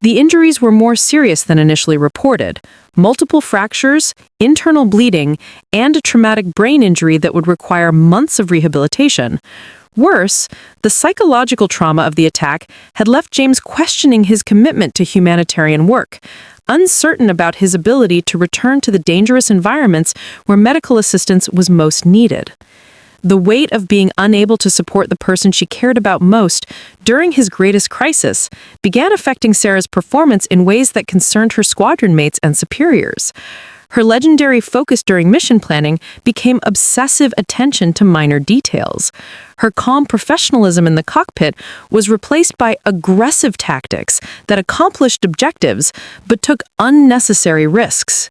The injuries were more serious than initially reported: multiple fractures, internal bleeding, and a traumatic brain injury that would require months of rehabilitation. Worse, the psychological trauma of the attack had left James questioning his commitment to humanitarian work, uncertain about his ability to return to the dangerous environments where medical assistance was most needed. The weight of being unable to support the person she cared about most during his greatest crisis began affecting Sarah's performance in ways that concerned her squadron mates and superiors. Her legendary focus during mission planning became obsessive attention to minor details. Her calm professionalism in the cockpit was replaced by aggressive tactics that accomplished objectives but took unnecessary risks.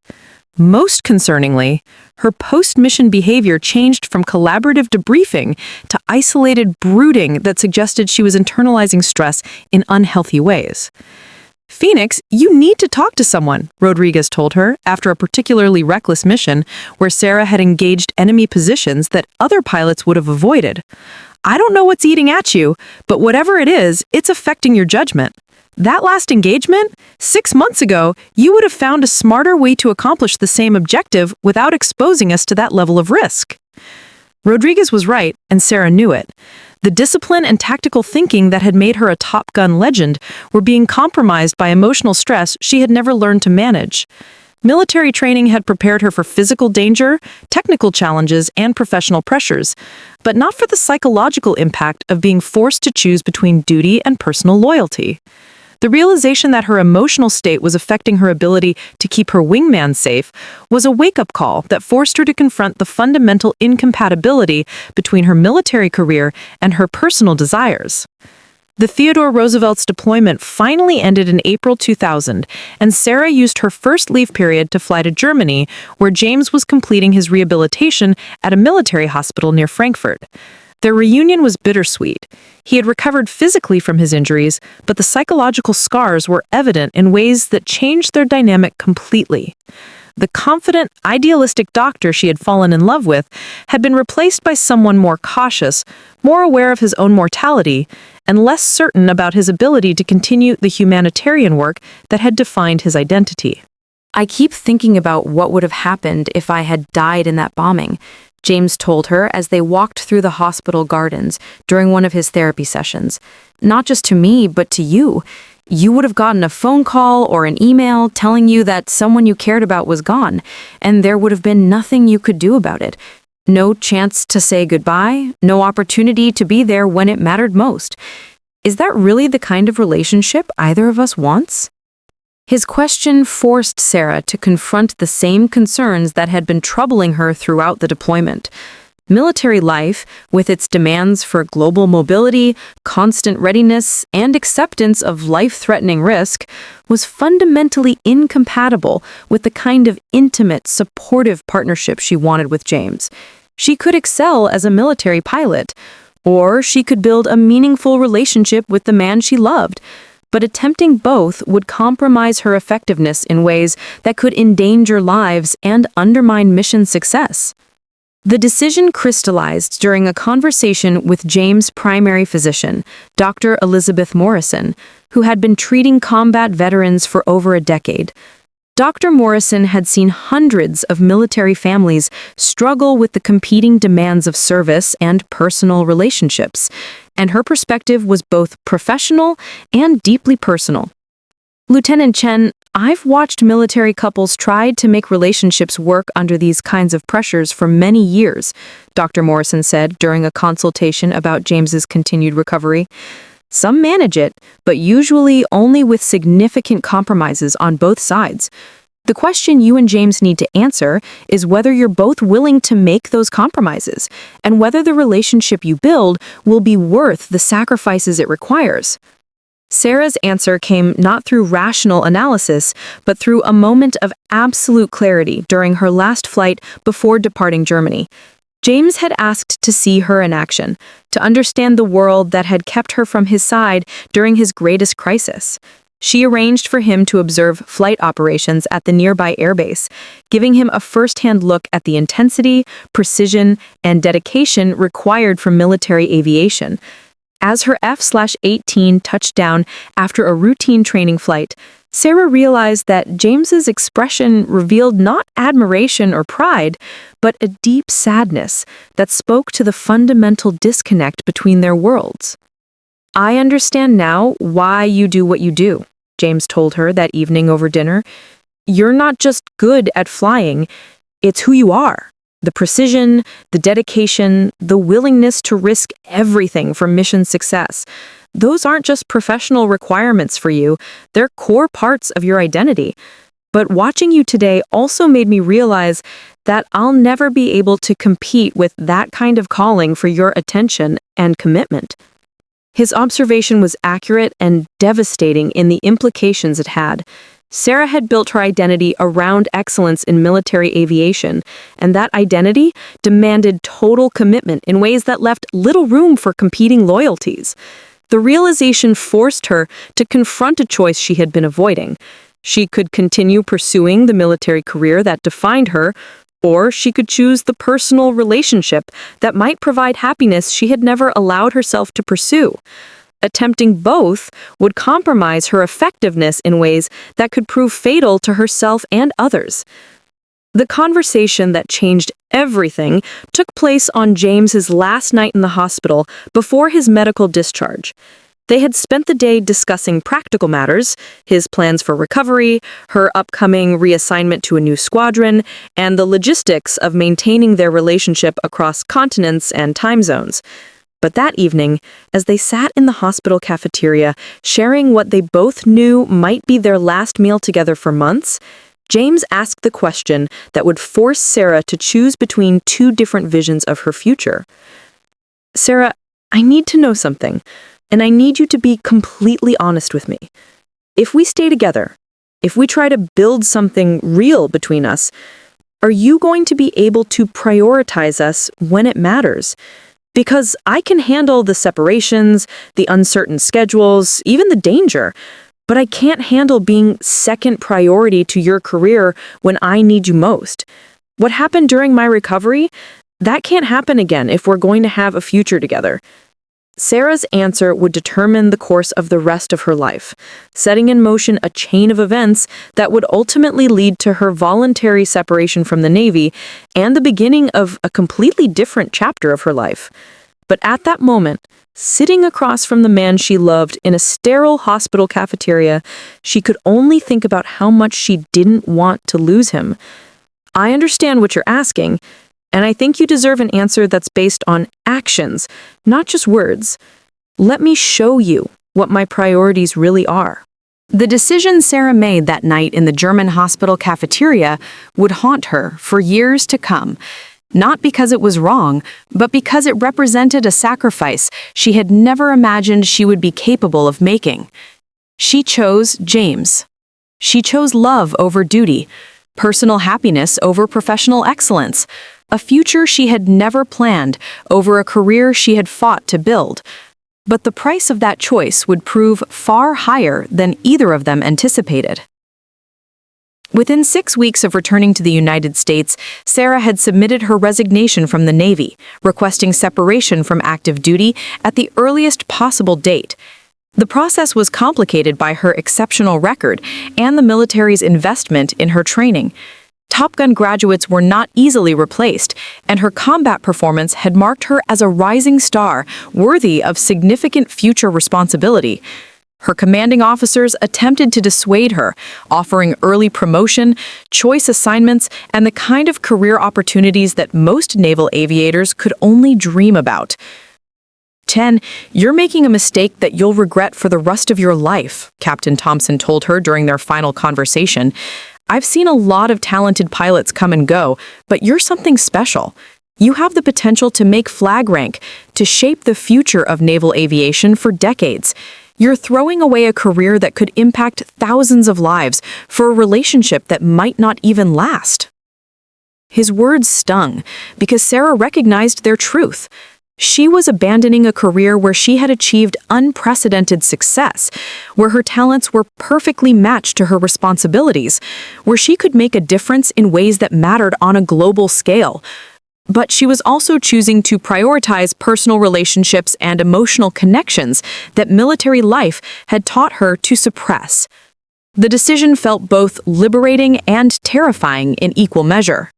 Most concerningly, her post-mission behavior changed from collaborative debriefing to isolated brooding that suggested she was internalizing stress in unhealthy ways. "Phoenix, you need to talk to someone," Rodriguez told her after a particularly reckless mission where Sarah had engaged enemy positions that other pilots would have avoided. "I don't know what's eating at you, but whatever it is, it's affecting your judgment. That last engagement? 6 months ago, you would have found a smarter way to accomplish the same objective without exposing us to that level of risk." Rodriguez was right, and Sarah knew it. The discipline and tactical thinking that had made her a Top Gun legend were being compromised by emotional stress she had never learned to manage. Military training had prepared her for physical danger, technical challenges, and professional pressures, but not for the psychological impact of being forced to choose between duty and personal loyalty. The realization that her emotional state was affecting her ability to keep her wingman safe was a wake-up call that forced her to confront the fundamental incompatibility between her military career and her personal desires. The Theodore Roosevelt's deployment finally ended in April 2000, and Sarah used her first leave period to fly to Germany, where James was completing his rehabilitation at a military hospital near Frankfurt. Their reunion was bittersweet. He had recovered physically from his injuries, but the psychological scars were evident in ways that changed their dynamic completely. The confident, idealistic doctor she had fallen in love with had been replaced by someone more cautious, more aware of his own mortality, and less certain about his ability to continue the humanitarian work that had defined his identity. I keep thinking about what would have happened if I had died in that bombing, James told her as they walked through the hospital gardens during one of his therapy sessions. Not just to me, but to you. You would have gotten a phone call or an email telling you that someone you cared about was gone, and there would have been nothing you could do about it. No chance to say goodbye, no opportunity to be there when it mattered most. Is that really the kind of relationship either of us wants? His question forced Sarah to confront the same concerns that had been troubling her throughout the deployment. Military life, with its demands for global mobility, constant readiness, and acceptance of life-threatening risk, was fundamentally incompatible with the kind of intimate, supportive partnership she wanted with James. She could excel as a military pilot, or she could build a meaningful relationship with the man she loved. But attempting both would compromise her effectiveness in ways that could endanger lives and undermine mission success. The decision crystallized during a conversation with James' primary physician, Dr. Elizabeth Morrison, who had been treating combat veterans for over a decade. Dr. Morrison had seen hundreds of military families struggle with the competing demands of service and personal relationships, and her perspective was both professional and deeply personal. Lieutenant Chen, I've watched military couples try to make relationships work under these kinds of pressures for many years, Dr. Morrison said during a consultation about James's continued recovery. Some manage it, but usually only with significant compromises on both sides. The question you and James need to answer is whether you're both willing to make those compromises, and whether the relationship you build will be worth the sacrifices it requires. Sarah's answer came not through rational analysis, but through a moment of absolute clarity during her last flight before departing Germany. James had asked to see her in action, to understand the world that had kept her from his side during his greatest crisis. She arranged for him to observe flight operations at the nearby airbase, giving him a first-hand look at the intensity, precision, and dedication required for military aviation. As her F/18 touched down after a routine training flight, Sarah realized that James's expression revealed not admiration or pride, but a deep sadness that spoke to the fundamental disconnect between their worlds. "I understand now why you do what you do," James told her that evening over dinner. "You're not just good at flying, it's who you are. The precision, the dedication, the willingness to risk everything for mission success. Those aren't just professional requirements for you, they're core parts of your identity. But watching you today also made me realize that I'll never be able to compete with that kind of calling for your attention and commitment." His observation was accurate and devastating in the implications it had. Sarah had built her identity around excellence in military aviation, and that identity demanded total commitment in ways that left little room for competing loyalties. The realization forced her to confront a choice she had been avoiding. She could continue pursuing the military career that defined her, or she could choose the personal relationship that might provide happiness she had never allowed herself to pursue. Attempting both would compromise her effectiveness in ways that could prove fatal to herself and others. The conversation that changed everything took place on James's last night in the hospital before his medical discharge. They had spent the day discussing practical matters, his plans for recovery, her upcoming reassignment to a new squadron, and the logistics of maintaining their relationship across continents and time zones. But that evening, as they sat in the hospital cafeteria, sharing what they both knew might be their last meal together for months, James asked the question that would force Sarah to choose between two different visions of her future. "Sarah, I need to know something, and I need you to be completely honest with me. If we stay together, if we try to build something real between us, are you going to be able to prioritize us when it matters? Because I can handle the separations, the uncertain schedules, even the danger, but I can't handle being second priority to your career when I need you most. What happened during my recovery? That can't happen again if we're going to have a future together." Sarah's answer would determine the course of the rest of her life, setting in motion a chain of events that would ultimately lead to her voluntary separation from the Navy and the beginning of a completely different chapter of her life. But at that moment, sitting across from the man she loved in a sterile hospital cafeteria, she could only think about how much she didn't want to lose him. "I understand what you're asking, and I think you deserve an answer that's based on actions, not just words. Let me show you what my priorities really are." The decision Sarah made that night in the German hospital cafeteria would haunt her for years to come. Not because it was wrong, but because it represented a sacrifice she had never imagined she would be capable of making. She chose James. She chose love over duty, personal happiness over professional excellence, a future she had never planned over a career she had fought to build. But the price of that choice would prove far higher than either of them anticipated. Within 6 weeks of returning to the United States, Sarah had submitted her resignation from the Navy, requesting separation from active duty at the earliest possible date. The process was complicated by her exceptional record and the military's investment in her training. Top Gun graduates were not easily replaced, and her combat performance had marked her as a rising star worthy of significant future responsibility. Her commanding officers attempted to dissuade her, offering early promotion, choice assignments, and the kind of career opportunities that most naval aviators could only dream about. "Chen, you're making a mistake that you'll regret for the rest of your life," Captain Thompson told her during their final conversation. "I've seen a lot of talented pilots come and go, but you're something special. You have the potential to make flag rank, to shape the future of naval aviation for decades. You're throwing away a career that could impact thousands of lives for a relationship that might not even last." His words stung because Sarah recognized their truth. She was abandoning a career where she had achieved unprecedented success, where her talents were perfectly matched to her responsibilities, where she could make a difference in ways that mattered on a global scale. But she was also choosing to prioritize personal relationships and emotional connections that military life had taught her to suppress. The decision felt both liberating and terrifying in equal measure.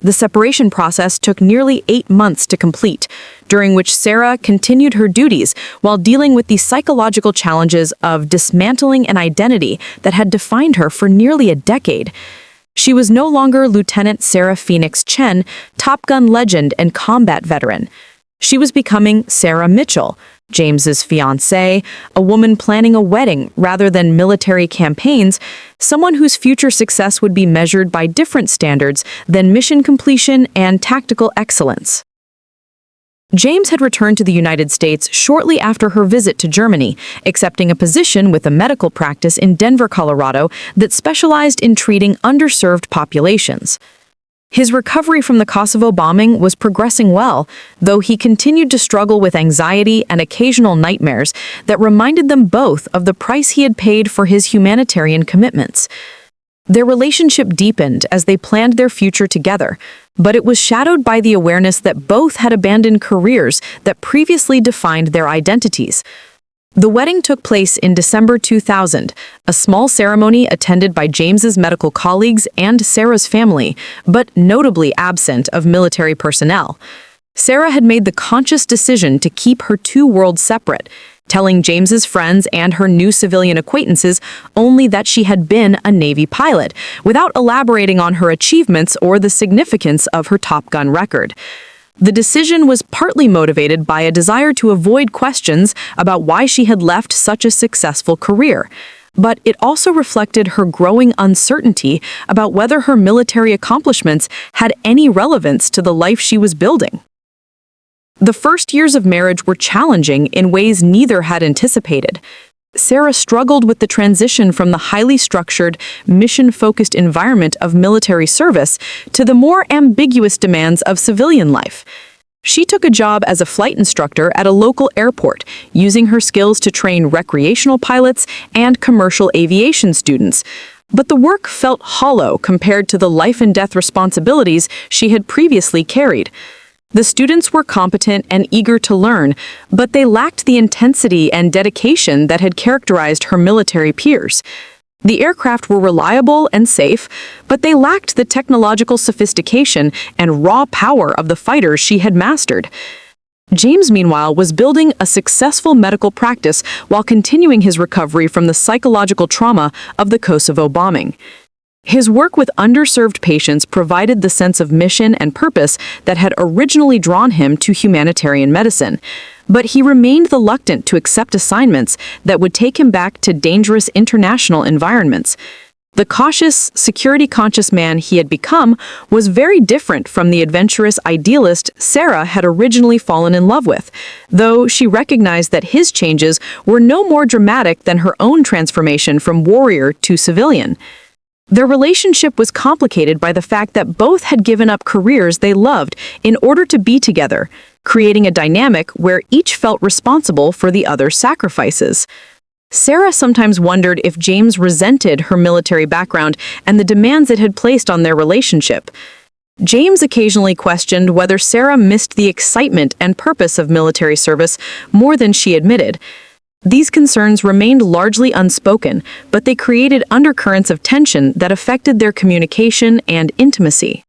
The separation process took nearly 8 months to complete, during which Sarah continued her duties while dealing with the psychological challenges of dismantling an identity that had defined her for nearly a decade. She was no longer Lieutenant Sarah Phoenix Chen, Top Gun legend and combat veteran. She was becoming Sarah Mitchell, James's fiancée, a woman planning a wedding rather than military campaigns, someone whose future success would be measured by different standards than mission completion and tactical excellence. James had returned to the United States shortly after her visit to Germany, accepting a position with a medical practice in Denver, Colorado, that specialized in treating underserved populations. His recovery from the Kosovo bombing was progressing well, though he continued to struggle with anxiety and occasional nightmares that reminded them both of the price he had paid for his humanitarian commitments. Their relationship deepened as they planned their future together, but it was shadowed by the awareness that both had abandoned careers that previously defined their identities. The wedding took place in December 2000, a small ceremony attended by James's medical colleagues and Sarah's family, but notably absent of military personnel. Sarah had made the conscious decision to keep her two worlds separate, telling James's friends and her new civilian acquaintances only that she had been a Navy pilot, without elaborating on her achievements or the significance of her Top Gun record. The decision was partly motivated by a desire to avoid questions about why she had left such a successful career, but it also reflected her growing uncertainty about whether her military accomplishments had any relevance to the life she was building. The first years of marriage were challenging in ways neither had anticipated. Sarah struggled with the transition from the highly structured, mission-focused environment of military service to the more ambiguous demands of civilian life. She took a job as a flight instructor at a local airport, using her skills to train recreational pilots and commercial aviation students. But the work felt hollow compared to the life-and-death responsibilities she had previously carried. The students were competent and eager to learn, but they lacked the intensity and dedication that had characterized her military peers. The aircraft were reliable and safe, but they lacked the technological sophistication and raw power of the fighters she had mastered. James, meanwhile, was building a successful medical practice while continuing his recovery from the psychological trauma of the Kosovo bombing. His work with underserved patients provided the sense of mission and purpose that had originally drawn him to humanitarian medicine, but he remained reluctant to accept assignments that would take him back to dangerous international environments. The cautious, security-conscious man he had become was very different from the adventurous idealist Sarah had originally fallen in love with, though she recognized that his changes were no more dramatic than her own transformation from warrior to civilian. Their relationship was complicated by the fact that both had given up careers they loved in order to be together, creating a dynamic where each felt responsible for the other's sacrifices. Sarah sometimes wondered if James resented her military background and the demands it had placed on their relationship. James occasionally questioned whether Sarah missed the excitement and purpose of military service more than she admitted. These concerns remained largely unspoken, but they created undercurrents of tension that affected their communication and intimacy.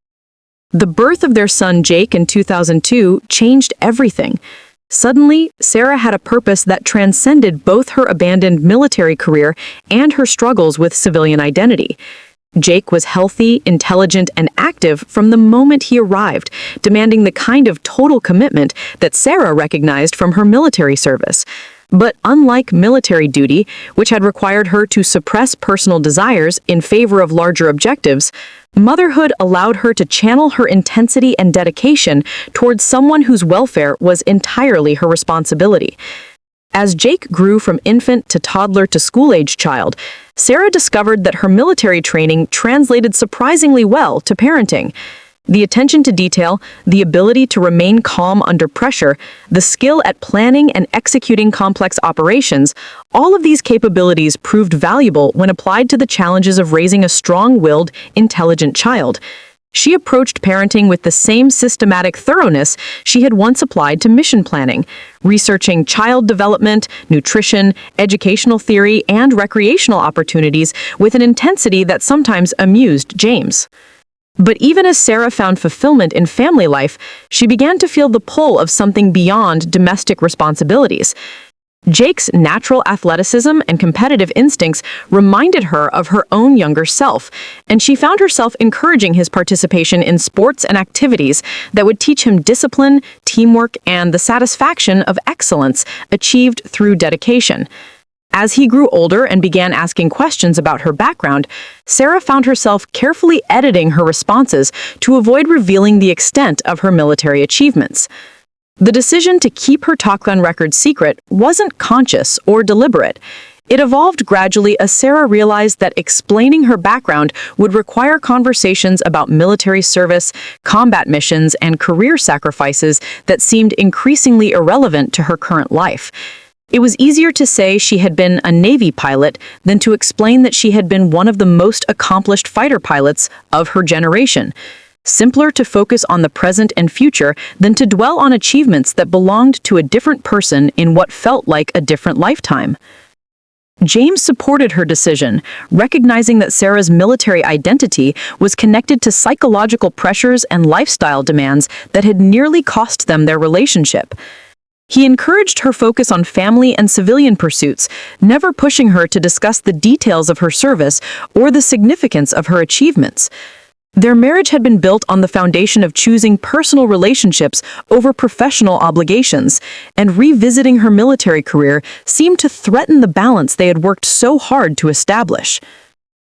The birth of their son Jake in 2002 changed everything. Suddenly, Sarah had a purpose that transcended both her abandoned military career and her struggles with civilian identity. Jake was healthy, intelligent, and active from the moment he arrived, demanding the kind of total commitment that Sarah recognized from her military service. But unlike military duty, which had required her to suppress personal desires in favor of larger objectives, motherhood allowed her to channel her intensity and dedication towards someone whose welfare was entirely her responsibility. As Jake grew from infant to toddler to school-age child, Sarah discovered that her military training translated surprisingly well to parenting. The attention to detail, the ability to remain calm under pressure, the skill at planning and executing complex operations, all of these capabilities proved valuable when applied to the challenges of raising a strong-willed, intelligent child. She approached parenting with the same systematic thoroughness she had once applied to mission planning, researching child development, nutrition, educational theory, and recreational opportunities with an intensity that sometimes amused James. But even as Sarah found fulfillment in family life, she began to feel the pull of something beyond domestic responsibilities. Jake's natural athleticism and competitive instincts reminded her of her own younger self, and she found herself encouraging his participation in sports and activities that would teach him discipline, teamwork, and the satisfaction of excellence achieved through dedication. As he grew older and began asking questions about her background, Sarah found herself carefully editing her responses to avoid revealing the extent of her military achievements. The decision to keep her talk-gun record secret wasn't conscious or deliberate. It evolved gradually as Sarah realized that explaining her background would require conversations about military service, combat missions, and career sacrifices that seemed increasingly irrelevant to her current life. It was easier to say she had been a Navy pilot than to explain that she had been one of the most accomplished fighter pilots of her generation. Simpler to focus on the present and future than to dwell on achievements that belonged to a different person in what felt like a different lifetime. James supported her decision, recognizing that Sarah's military identity was connected to psychological pressures and lifestyle demands that had nearly cost them their relationship. He encouraged her focus on family and civilian pursuits, never pushing her to discuss the details of her service or the significance of her achievements. Their marriage had been built on the foundation of choosing personal relationships over professional obligations, and revisiting her military career seemed to threaten the balance they had worked so hard to establish.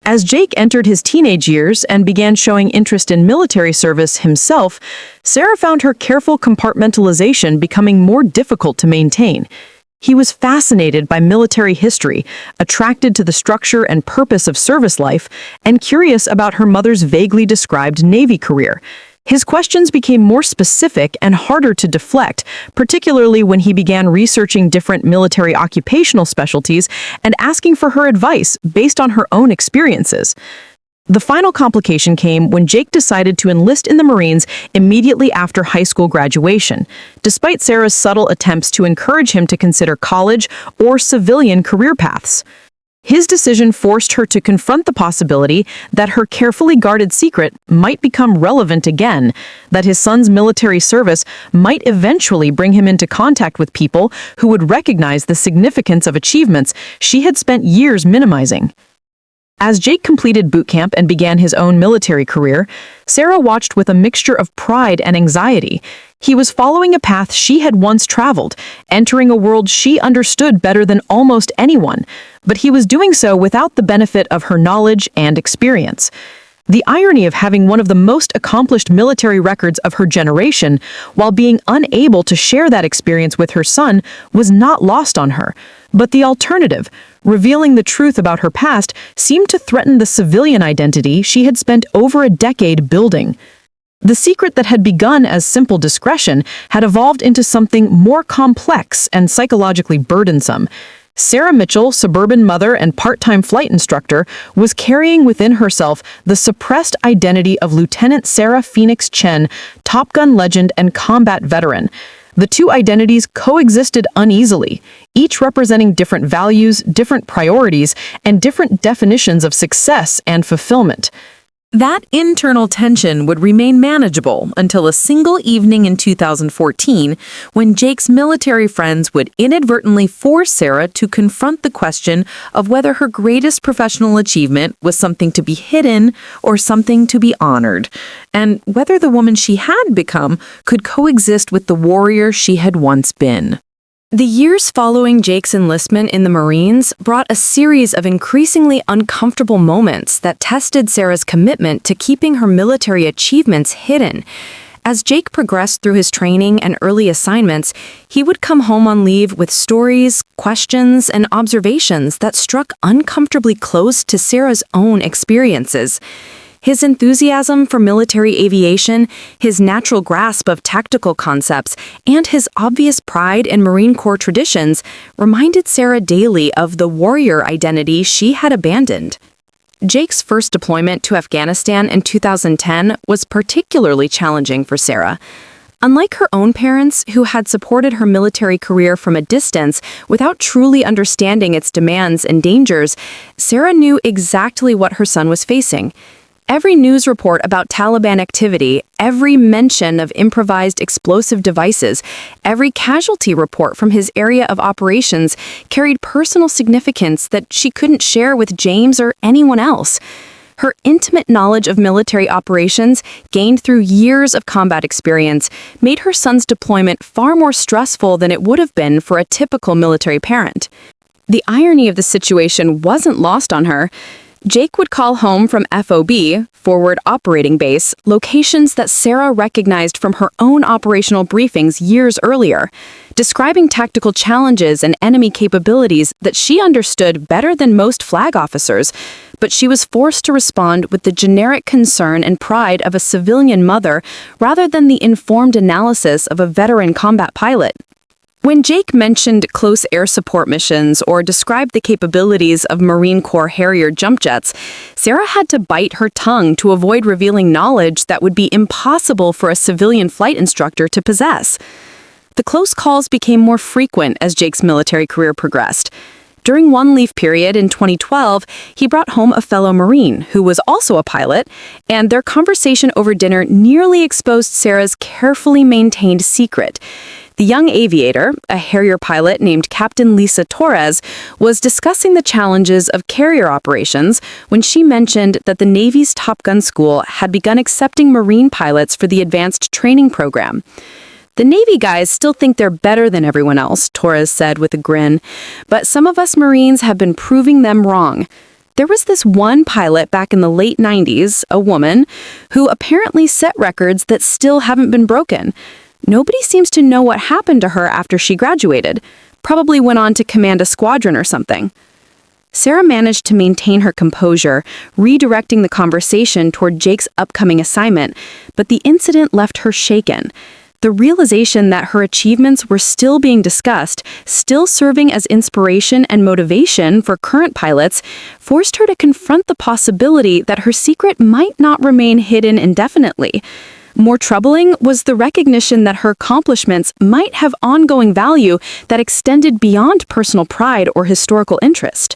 As Jake entered his teenage years and began showing interest in military service himself, Sarah found her careful compartmentalization becoming more difficult to maintain. He was fascinated by military history, attracted to the structure and purpose of service life, and curious about her mother's vaguely described Navy career. His questions became more specific and harder to deflect, particularly when he began researching different military occupational specialties and asking for her advice based on her own experiences. The final complication came when Jake decided to enlist in the Marines immediately after high school graduation, despite Sarah's subtle attempts to encourage him to consider college or civilian career paths. His decision forced her to confront the possibility that her carefully guarded secret might become relevant again, that his son's military service might eventually bring him into contact with people who would recognize the significance of achievements she had spent years minimizing. As Jake completed boot camp and began his own military career, Sarah watched with a mixture of pride and anxiety. He was following a path she had once traveled, entering a world she understood better than almost anyone, but he was doing so without the benefit of her knowledge and experience. The irony of having one of the most accomplished military records of her generation while being unable to share that experience with her son was not lost on her. But the alternative, revealing the truth about her past, seemed to threaten the civilian identity she had spent over a decade building. The secret that had begun as simple discretion had evolved into something more complex and psychologically burdensome. Sarah Mitchell, suburban mother and part-time flight instructor, was carrying within herself the suppressed identity of Lieutenant Sarah Phoenix Chen, Top Gun legend and combat veteran. The two identities coexisted uneasily, each representing different values, different priorities, and different definitions of success and fulfillment. That internal tension would remain manageable until a single evening in 2014 when Jake's military friends would inadvertently force Sarah to confront the question of whether her greatest professional achievement was something to be hidden or something to be honored, and whether the woman she had become could coexist with the warrior she had once been. The years following Jake's enlistment in the Marines brought a series of increasingly uncomfortable moments that tested Sarah's commitment to keeping her military achievements hidden. As Jake progressed through his training and early assignments, he would come home on leave with stories, questions, and observations that struck uncomfortably close to Sarah's own experiences. His enthusiasm for military aviation, his natural grasp of tactical concepts, and his obvious pride in Marine Corps traditions reminded Sarah daily of the warrior identity she had abandoned. Jake's first deployment to Afghanistan in 2010 was particularly challenging for Sarah. Unlike her own parents, who had supported her military career from a distance without truly understanding its demands and dangers, Sarah knew exactly what her son was facing. Every news report about Taliban activity, every mention of improvised explosive devices, every casualty report from his area of operations carried personal significance that she couldn't share with James or anyone else. Her intimate knowledge of military operations, gained through years of combat experience, made her son's deployment far more stressful than it would have been for a typical military parent. The irony of the situation wasn't lost on her. Jake would call home from FOB, Forward Operating Base, locations that Sarah recognized from her own operational briefings years earlier, describing tactical challenges and enemy capabilities that she understood better than most flag officers, but she was forced to respond with the generic concern and pride of a civilian mother rather than the informed analysis of a veteran combat pilot. When Jake mentioned close air support missions or described the capabilities of Marine Corps Harrier jump jets, Sarah had to bite her tongue to avoid revealing knowledge that would be impossible for a civilian flight instructor to possess. The close calls became more frequent as Jake's military career progressed. During one leave period in 2012, he brought home a fellow Marine who was also a pilot, and their conversation over dinner nearly exposed Sarah's carefully maintained secret. The young aviator, a Harrier pilot named Captain Lisa Torres, was discussing the challenges of carrier operations when she mentioned that the Navy's Top Gun school had begun accepting Marine pilots for the advanced training program. "The Navy guys still think they're better than everyone else," Torres said with a grin, "but some of us Marines have been proving them wrong." There was this one pilot back in the late 90s, a woman, who apparently set records that still haven't been broken. Nobody seems to know what happened to her after she graduated. Probably went on to command a squadron or something. Sarah managed to maintain her composure, redirecting the conversation toward Jake's upcoming assignment, but the incident left her shaken. The realization that her achievements were still being discussed, still serving as inspiration and motivation for current pilots, forced her to confront the possibility that her secret might not remain hidden indefinitely. More troubling was the recognition that her accomplishments might have ongoing value that extended beyond personal pride or historical interest.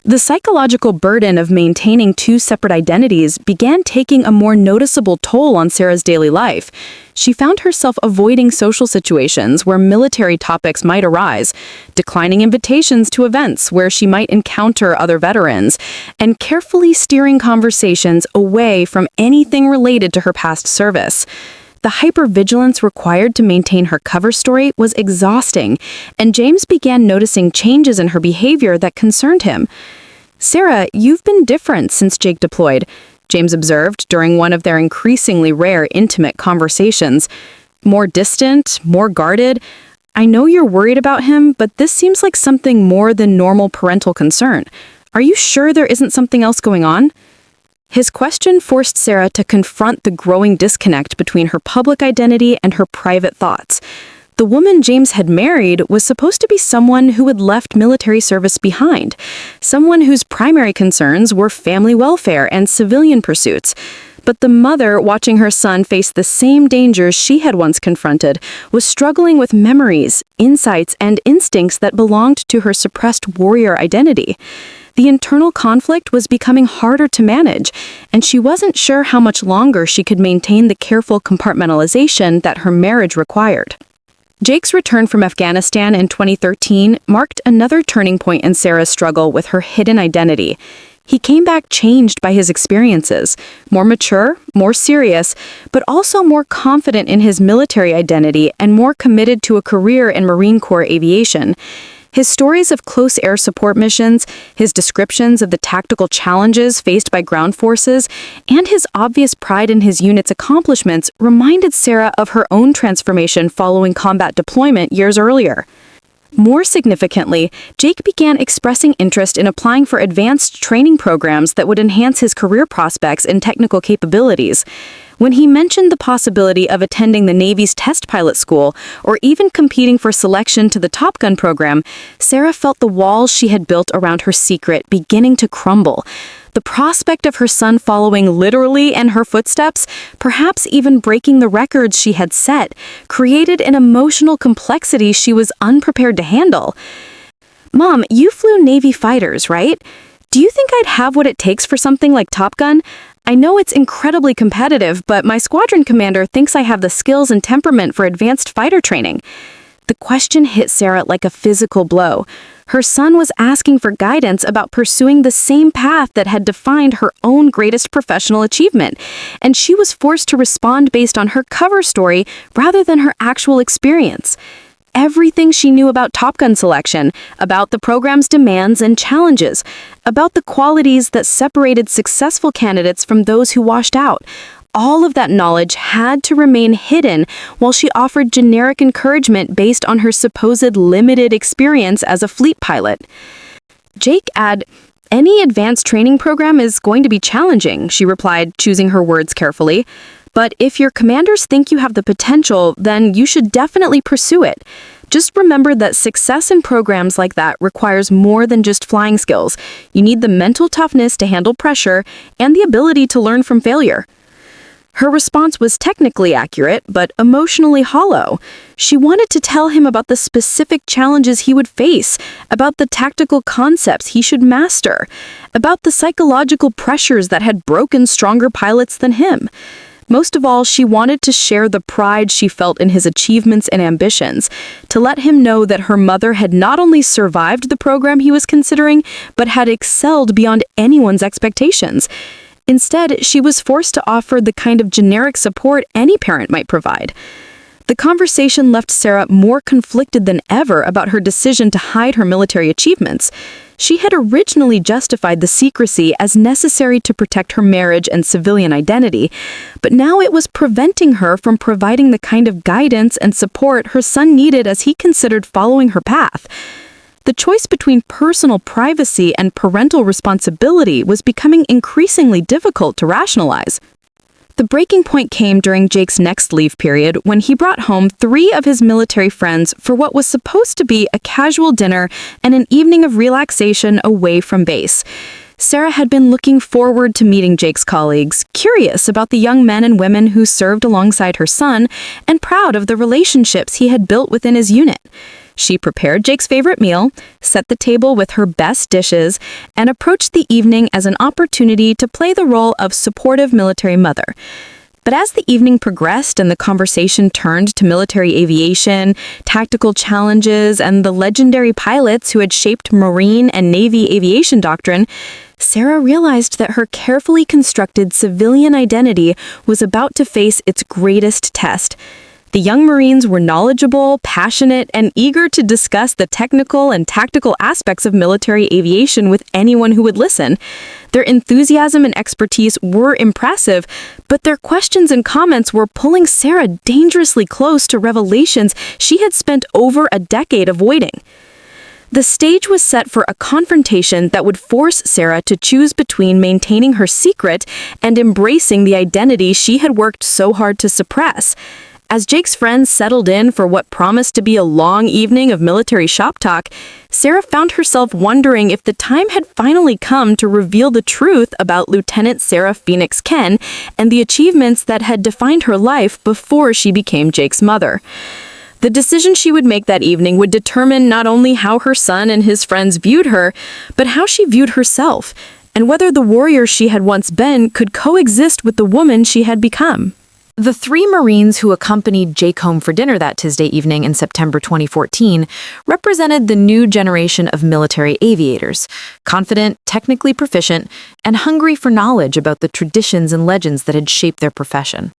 The psychological burden of maintaining two separate identities began taking a more noticeable toll on Sarah's daily life. She found herself avoiding social situations where military topics might arise, declining invitations to events where she might encounter other veterans, and carefully steering conversations away from anything related to her past service. The hypervigilance required to maintain her cover story was exhausting, and James began noticing changes in her behavior that concerned him. "Sarah, you've been different since Jake deployed," James observed during one of their increasingly rare intimate conversations. "More distant, more guarded. I know you're worried about him, but this seems like something more than normal parental concern. Are you sure there isn't something else going on?" His question forced Sarah to confront the growing disconnect between her public identity and her private thoughts. The woman James had married was supposed to be someone who had left military service behind, someone whose primary concerns were family welfare and civilian pursuits. But the mother, watching her son face the same dangers she had once confronted, was struggling with memories, insights, and instincts that belonged to her suppressed warrior identity. The internal conflict was becoming harder to manage, and she wasn't sure how much longer she could maintain the careful compartmentalization that her marriage required. Jake's return from Afghanistan in 2013 marked another turning point in Sarah's struggle with her hidden identity. He came back changed by his experiences, more mature, more serious, but also more confident in his military identity and more committed to a career in Marine Corps aviation. His stories of close air support missions, his descriptions of the tactical challenges faced by ground forces, and his obvious pride in his unit's accomplishments reminded Sarah of her own transformation following combat deployment years earlier. More significantly, Jake began expressing interest in applying for advanced training programs that would enhance his career prospects and technical capabilities. When he mentioned the possibility of attending the Navy's test pilot school or even competing for selection to the Top Gun program, Sarah felt the walls she had built around her secret beginning to crumble. The prospect of her son following literally in her footsteps, perhaps even breaking the records she had set, created an emotional complexity she was unprepared to handle. "Mom, you flew Navy fighters, right? Do you think I'd have what it takes for something like Top Gun? I know it's incredibly competitive, but my squadron commander thinks I have the skills and temperament for advanced fighter training." The question hit Sarah like a physical blow. Her son was asking for guidance about pursuing the same path that had defined her own greatest professional achievement, and she was forced to respond based on her cover story rather than her actual experience. Everything she knew about Top Gun selection, about the program's demands and challenges, about the qualities that separated successful candidates from those who washed out, all of that knowledge had to remain hidden while she offered generic encouragement based on her supposed limited experience as a fleet pilot. Jake "Any advanced training program is going to be challenging," she replied, choosing her words carefully. "But if your commanders think you have the potential, then you should definitely pursue it. Just remember that success in programs like that requires more than just flying skills. You need the mental toughness to handle pressure and the ability to learn from failure." Her response was technically accurate, but emotionally hollow. She wanted to tell him about the specific challenges he would face, about the tactical concepts he should master, about the psychological pressures that had broken stronger pilots than him. Most of all, she wanted to share the pride she felt in his achievements and ambitions, to let him know that her mother had not only survived the program he was considering, but had excelled beyond anyone's expectations. Instead, she was forced to offer the kind of generic support any parent might provide. The conversation left Sarah more conflicted than ever about her decision to hide her military achievements. She had originally justified the secrecy as necessary to protect her marriage and civilian identity, but now it was preventing her from providing the kind of guidance and support her son needed as he considered following her path. The choice between personal privacy and parental responsibility was becoming increasingly difficult to rationalize. The breaking point came during Jake's next leave period when he brought home 3 of his military friends for what was supposed to be a casual dinner and an evening of relaxation away from base. Sarah had been looking forward to meeting Jake's colleagues, curious about the young men and women who served alongside her son, and proud of the relationships he had built within his unit. She prepared Jake's favorite meal, set the table with her best dishes, and approached the evening as an opportunity to play the role of supportive military mother. But as the evening progressed and the conversation turned to military aviation, tactical challenges, and the legendary pilots who had shaped Marine and Navy aviation doctrine, Sarah realized that her carefully constructed civilian identity was about to face its greatest test. The young Marines were knowledgeable, passionate, and eager to discuss the technical and tactical aspects of military aviation with anyone who would listen. Their enthusiasm and expertise were impressive, but their questions and comments were pulling Sarah dangerously close to revelations she had spent over a decade avoiding. The stage was set for a confrontation that would force Sarah to choose between maintaining her secret and embracing the identity she had worked so hard to suppress. As Jake's friends settled in for what promised to be a long evening of military shop talk, Sarah found herself wondering if the time had finally come to reveal the truth about Lieutenant Sarah Phoenix Chen and the achievements that had defined her life before she became Jake's mother. The decision she would make that evening would determine not only how her son and his friends viewed her, but how she viewed herself, and whether the warrior she had once been could coexist with the woman she had become. The 3 Marines who accompanied Jake home for dinner that Tuesday evening in September 2014 represented the new generation of military aviators, confident, technically proficient, and hungry for knowledge about the traditions and legends that had shaped their profession.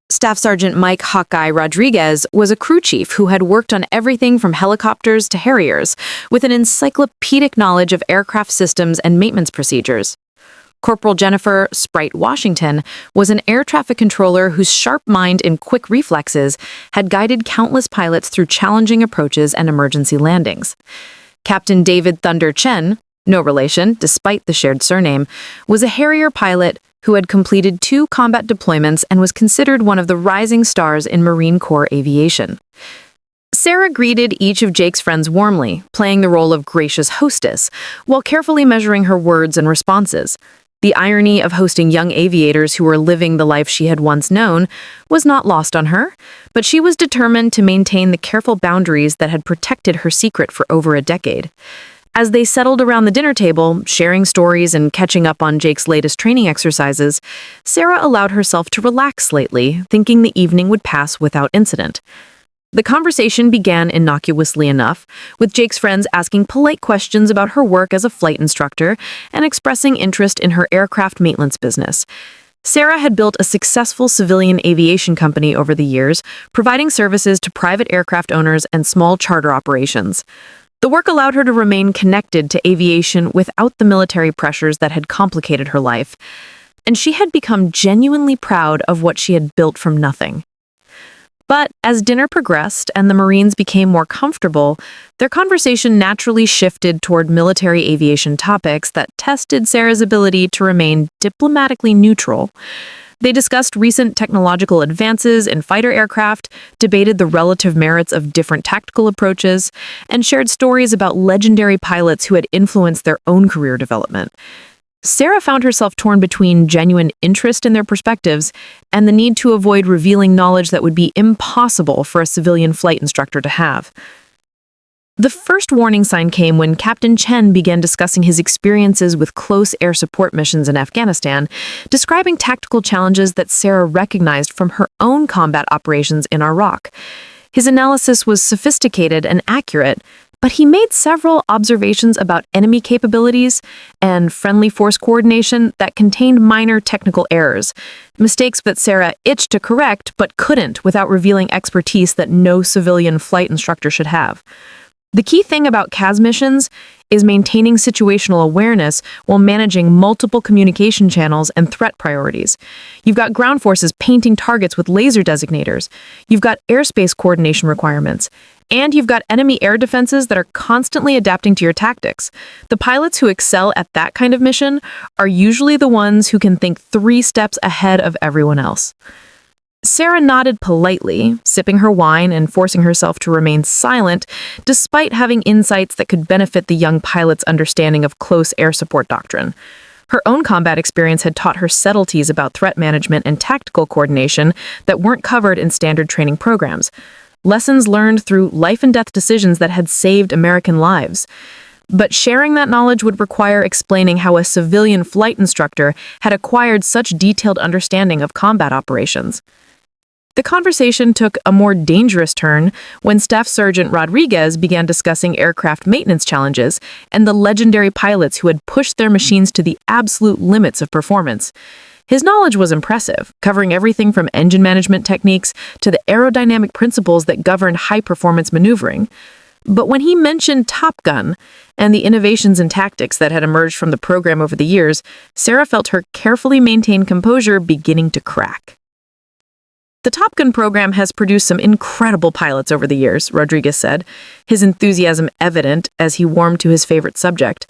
Staff Sergeant Mike Hawkeye Rodriguez was a crew chief who had worked on everything from helicopters to Harriers, with an encyclopedic knowledge of aircraft systems and maintenance procedures. Corporal Jennifer Sprite Washington was an air traffic controller whose sharp mind and quick reflexes had guided countless pilots through challenging approaches and emergency landings. Captain David Thunder Chen, no relation despite the shared surname, was a Harrier pilot who had completed 2 combat deployments and was considered one of the rising stars in Marine Corps aviation. Sarah greeted each of Jake's friends warmly, playing the role of gracious hostess, while carefully measuring her words and responses. The irony of hosting young aviators who were living the life she had once known was not lost on her, but she was determined to maintain the careful boundaries that had protected her secret for over a decade. As they settled around the dinner table, sharing stories and catching up on Jake's latest training exercises, Sarah allowed herself to relax slightly, thinking the evening would pass without incident. The conversation began innocuously enough, with Jake's friends asking polite questions about her work as a flight instructor and expressing interest in her aircraft maintenance business. Sarah had built a successful civilian aviation company over the years, providing services to private aircraft owners and small charter operations. The work allowed her to remain connected to aviation without the military pressures that had complicated her life, and she had become genuinely proud of what she had built from nothing. But as dinner progressed and the Marines became more comfortable, their conversation naturally shifted toward military aviation topics that tested Sarah's ability to remain diplomatically neutral. They discussed recent technological advances in fighter aircraft, debated the relative merits of different tactical approaches, and shared stories about legendary pilots who had influenced their own career development. Sarah found herself torn between genuine interest in their perspectives and the need to avoid revealing knowledge that would be impossible for a civilian flight instructor to have. The first warning sign came when Captain Chen began discussing his experiences with close air support missions in Afghanistan, describing tactical challenges that Sarah recognized from her own combat operations in Iraq. His analysis was sophisticated and accurate, but he made several observations about enemy capabilities and friendly force coordination that contained minor technical errors, mistakes that Sarah itched to correct but couldn't without revealing expertise that no civilian flight instructor should have. The key thing about CAS missions is maintaining situational awareness while managing multiple communication channels and threat priorities. You've got ground forces painting targets with laser designators. You've got airspace coordination requirements. And you've got enemy air defenses that are constantly adapting to your tactics. The pilots who excel at that kind of mission are usually the ones who can think 3 steps ahead of everyone else. Sarah nodded politely, sipping her wine and forcing herself to remain silent, despite having insights that could benefit the young pilot's understanding of close air support doctrine. Her own combat experience had taught her subtleties about threat management and tactical coordination that weren't covered in standard training programs. Lessons learned through life-and-death decisions that had saved American lives. But sharing that knowledge would require explaining how a civilian flight instructor had acquired such detailed understanding of combat operations. The conversation took a more dangerous turn when Staff Sergeant Rodriguez began discussing aircraft maintenance challenges and the legendary pilots who had pushed their machines to the absolute limits of performance. His knowledge was impressive, covering everything from engine management techniques to the aerodynamic principles that governed high-performance maneuvering. But when he mentioned Top Gun and the innovations and tactics that had emerged from the program over the years, Sarah felt her carefully maintained composure beginning to crack. The Top Gun program has produced some incredible pilots over the years, Rodriguez said, his enthusiasm evident as he warmed to his favorite subject.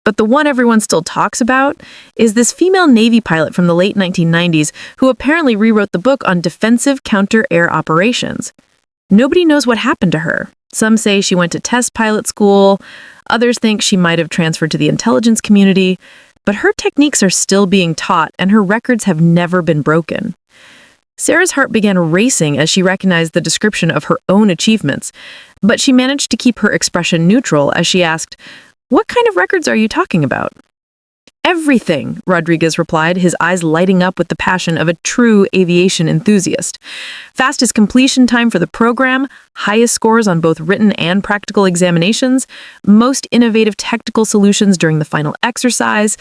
But the one everyone still talks about is this female Navy pilot from the late 1990s who apparently rewrote the book on defensive counter-air operations. Nobody knows what happened to her. Some say she went to test pilot school, others think she might have transferred to the intelligence community, but her techniques are still being taught and her records have never been broken. Sarah's heart began racing as she recognized the description of her own achievements, but she managed to keep her expression neutral as she asked, "What kind of records are you talking about?" "Everything," Rodriguez replied, his eyes lighting up with the passion of a true aviation enthusiast. Fastest completion time for the program, highest scores on both written and practical examinations, most innovative technical solutions during the final exercise.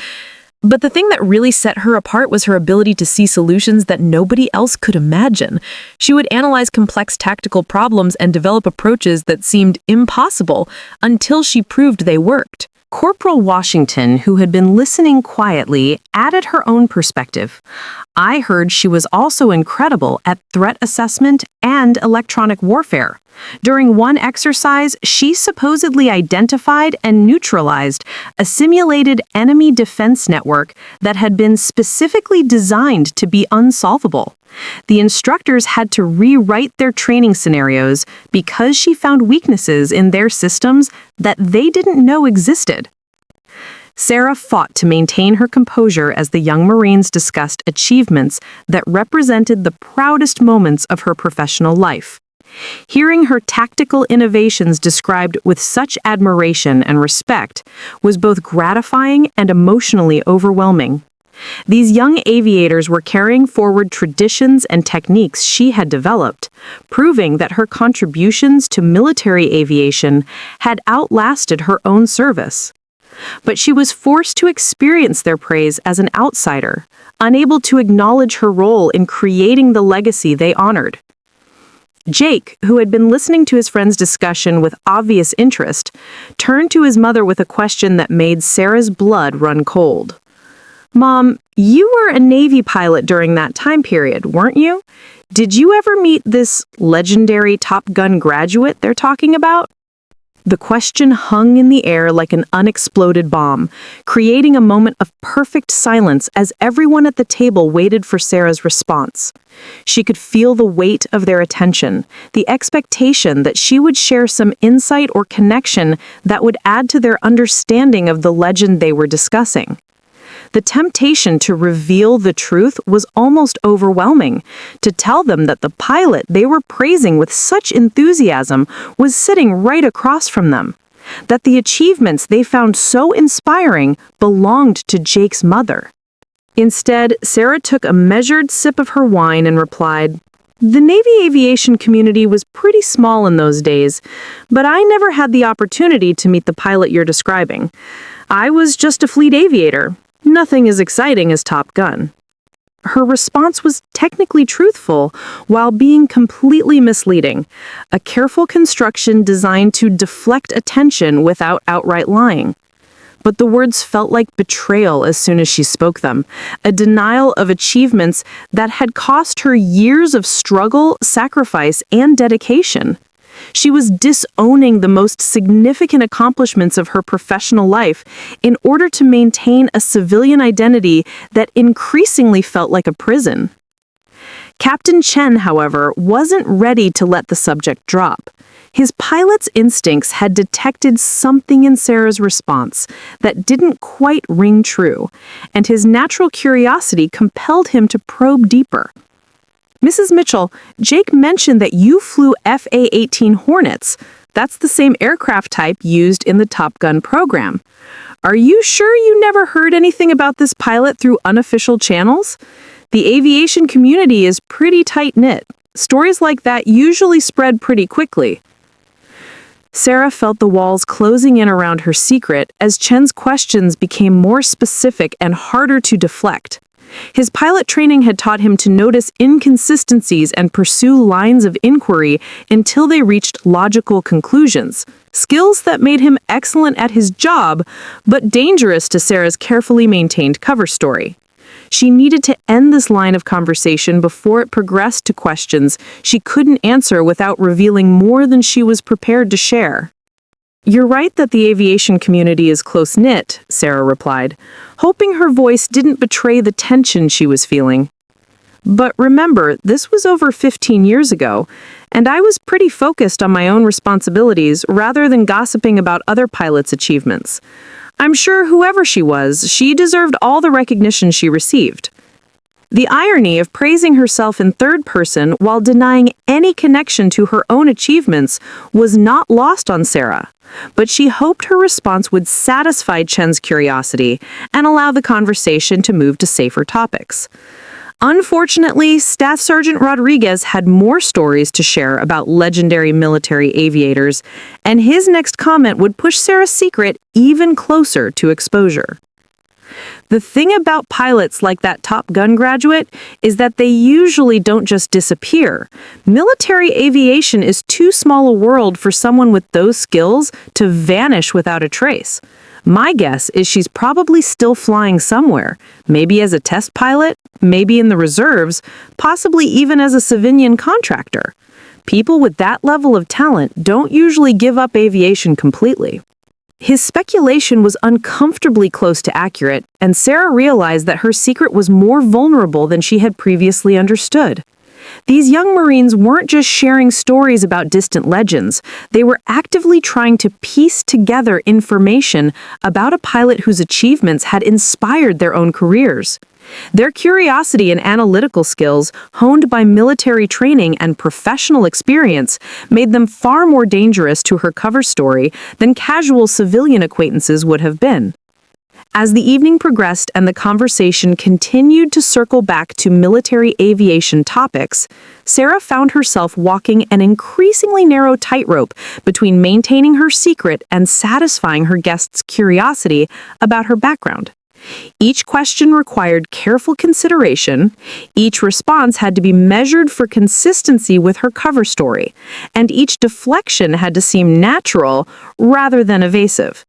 But the thing that really set her apart was her ability to see solutions that nobody else could imagine. She would analyze complex tactical problems and develop approaches that seemed impossible until she proved they worked. Corporal Washington, who had been listening quietly, added her own perspective. I heard she was also incredible at threat assessment and electronic warfare. During one exercise, she supposedly identified and neutralized a simulated enemy defense network that had been specifically designed to be unsolvable. The instructors had to rewrite their training scenarios because she found weaknesses in their systems that they didn't know existed. Sarah fought to maintain her composure as the young Marines discussed achievements that represented the proudest moments of her professional life. Hearing her tactical innovations described with such admiration and respect was both gratifying and emotionally overwhelming. These young aviators were carrying forward traditions and techniques she had developed, proving that her contributions to military aviation had outlasted her own service. But she was forced to experience their praise as an outsider, unable to acknowledge her role in creating the legacy they honored. Jake, who had been listening to his friend's discussion with obvious interest, turned to his mother with a question that made Sarah's blood run cold. "Mom, you were a Navy pilot during that time period, weren't you? Did you ever meet this legendary Top Gun graduate they're talking about?" The question hung in the air like an unexploded bomb, creating a moment of perfect silence as everyone at the table waited for Sarah's response. She could feel the weight of their attention, the expectation that she would share some insight or connection that would add to their understanding of the legend they were discussing. The temptation to reveal the truth was almost overwhelming. To tell them that the pilot they were praising with such enthusiasm was sitting right across from them. That the achievements they found so inspiring belonged to Jake's mother. Instead, Sarah took a measured sip of her wine and replied, "The Navy aviation community was pretty small in those days, but I never had the opportunity to meet the pilot you're describing. I was just a fleet aviator. Nothing as exciting as Top Gun." Her response was technically truthful while being completely misleading, a careful construction designed to deflect attention without outright lying. But the words felt like betrayal as soon as she spoke them, a denial of achievements that had cost her years of struggle, sacrifice, and dedication. She was disowning the most significant accomplishments of her professional life in order to maintain a civilian identity that increasingly felt like a prison. Captain Chen, however, wasn't ready to let the subject drop. His pilot's instincts had detected something in Sarah's response that didn't quite ring true, and his natural curiosity compelled him to probe deeper. "Mrs. Mitchell, Jake mentioned that you flew FA-18 Hornets. That's the same aircraft type used in the Top Gun program. Are you sure you never heard anything about this pilot through unofficial channels? The aviation community is pretty tight-knit. Stories like that usually spread pretty quickly." Sarah felt the walls closing in around her secret as Chen's questions became more specific and harder to deflect. His pilot training had taught him to notice inconsistencies and pursue lines of inquiry until they reached logical conclusions, skills that made him excellent at his job, but dangerous to Sarah's carefully maintained cover story. She needed to end this line of conversation before it progressed to questions she couldn't answer without revealing more than she was prepared to share. "You're right that the aviation community is close-knit," Sarah replied, hoping her voice didn't betray the tension she was feeling. "But remember, this was over 15 years ago, and I was pretty focused on my own responsibilities rather than gossiping about other pilots' achievements. I'm sure whoever she was, she deserved all the recognition she received." The irony of praising herself in third person while denying any connection to her own achievements was not lost on Sarah, but she hoped her response would satisfy Chen's curiosity and allow the conversation to move to safer topics. Unfortunately, Staff Sergeant Rodriguez had more stories to share about legendary military aviators, and his next comment would push Sarah's secret even closer to exposure. The thing about pilots like that Top Gun graduate is that they usually don't just disappear. Military aviation is too small a world for someone with those skills to vanish without a trace. My guess is she's probably still flying somewhere, maybe as a test pilot, maybe in the reserves, possibly even as a civilian contractor. People with that level of talent don't usually give up aviation completely. His speculation was uncomfortably close to accurate, and Sarah realized that her secret was more vulnerable than she had previously understood. These young Marines weren't just sharing stories about distant legends. They were actively trying to piece together information about a pilot whose achievements had inspired their own careers. Their curiosity and analytical skills, honed by military training and professional experience, made them far more dangerous to her cover story than casual civilian acquaintances would have been. As the evening progressed and the conversation continued to circle back to military aviation topics, Sarah found herself walking an increasingly narrow tightrope between maintaining her secret and satisfying her guests' curiosity about her background. Each question required careful consideration, each response had to be measured for consistency with her cover story, and each deflection had to seem natural rather than evasive.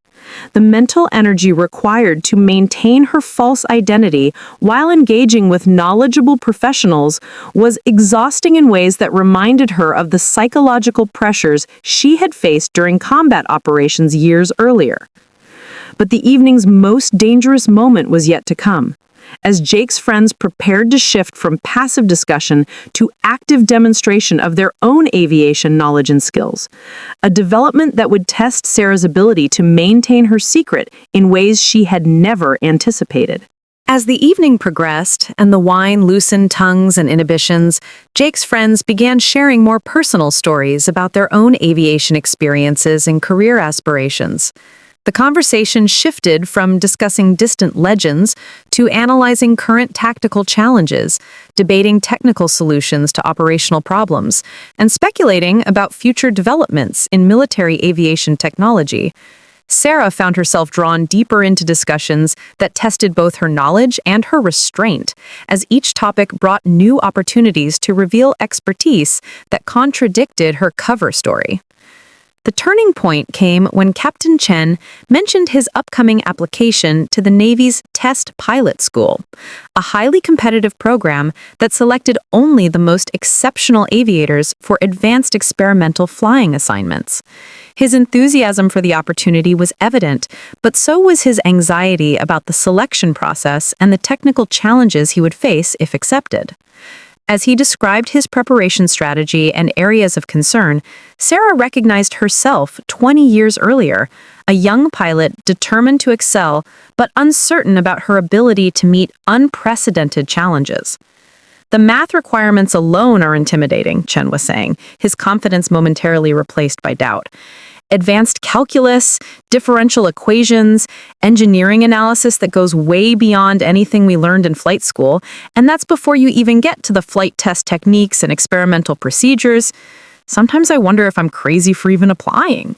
The mental energy required to maintain her false identity while engaging with knowledgeable professionals was exhausting in ways that reminded her of the psychological pressures she had faced during combat operations years earlier. But the evening's most dangerous moment was yet to come. As Jake's friends prepared to shift from passive discussion to active demonstration of their own aviation knowledge and skills, a development that would test Sarah's ability to maintain her secret in ways she had never anticipated. As the evening progressed and the wine loosened tongues and inhibitions, Jake's friends began sharing more personal stories about their own aviation experiences and career aspirations. The conversation shifted from discussing distant legends to analyzing current tactical challenges, debating technical solutions to operational problems, and speculating about future developments in military aviation technology. Sarah found herself drawn deeper into discussions that tested both her knowledge and her restraint, as each topic brought new opportunities to reveal expertise that contradicted her cover story. The turning point came when Captain Chen mentioned his upcoming application to the Navy's Test Pilot School, a highly competitive program that selected only the most exceptional aviators for advanced experimental flying assignments. His enthusiasm for the opportunity was evident, but so was his anxiety about the selection process and the technical challenges he would face if accepted. As he described his preparation strategy and areas of concern, Sarah recognized herself 20 years earlier, a young pilot determined to excel, but uncertain about her ability to meet unprecedented challenges. The math requirements alone are intimidating, Chen was saying, his confidence momentarily replaced by doubt. Advanced calculus, differential equations, engineering analysis that goes way beyond anything we learned in flight school, and that's before you even get to the flight test techniques and experimental procedures. Sometimes I wonder if I'm crazy for even applying.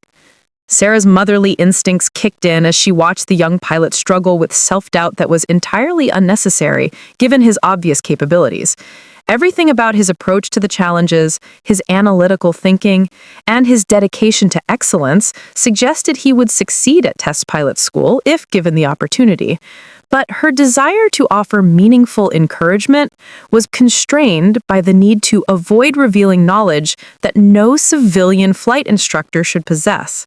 Sarah's motherly instincts kicked in as she watched the young pilot struggle with self-doubt that was entirely unnecessary, given his obvious capabilities. Everything about his approach to the challenges, his analytical thinking, and his dedication to excellence suggested he would succeed at test pilot school if given the opportunity. But her desire to offer meaningful encouragement was constrained by the need to avoid revealing knowledge that no civilian flight instructor should possess.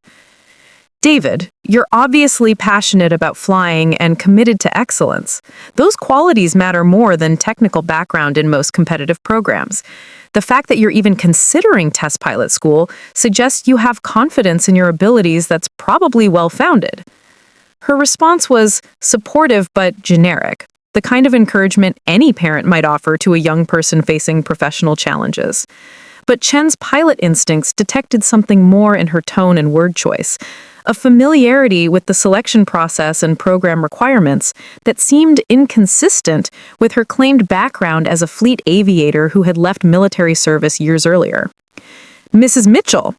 David, you're obviously passionate about flying and committed to excellence. Those qualities matter more than technical background in most competitive programs. The fact that you're even considering test pilot school suggests you have confidence in your abilities that's probably well-founded. Her response was supportive but generic, the kind of encouragement any parent might offer to a young person facing professional challenges. But Chen's pilot instincts detected something more in her tone and word choice, a familiarity with the selection process and program requirements that seemed inconsistent with her claimed background as a fleet aviator who had left military service years earlier. Mrs. Mitchell,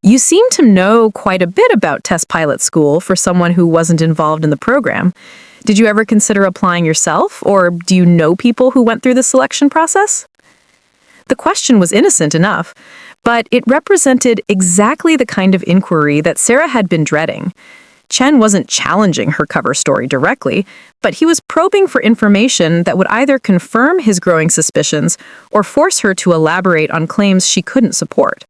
you seem to know quite a bit about test pilot school for someone who wasn't involved in the program. Did you ever consider applying yourself, or do you know people who went through the selection process? The question was innocent enough, but it represented exactly the kind of inquiry that Sarah had been dreading. Chen wasn't challenging her cover story directly, but he was probing for information that would either confirm his growing suspicions or force her to elaborate on claims she couldn't support.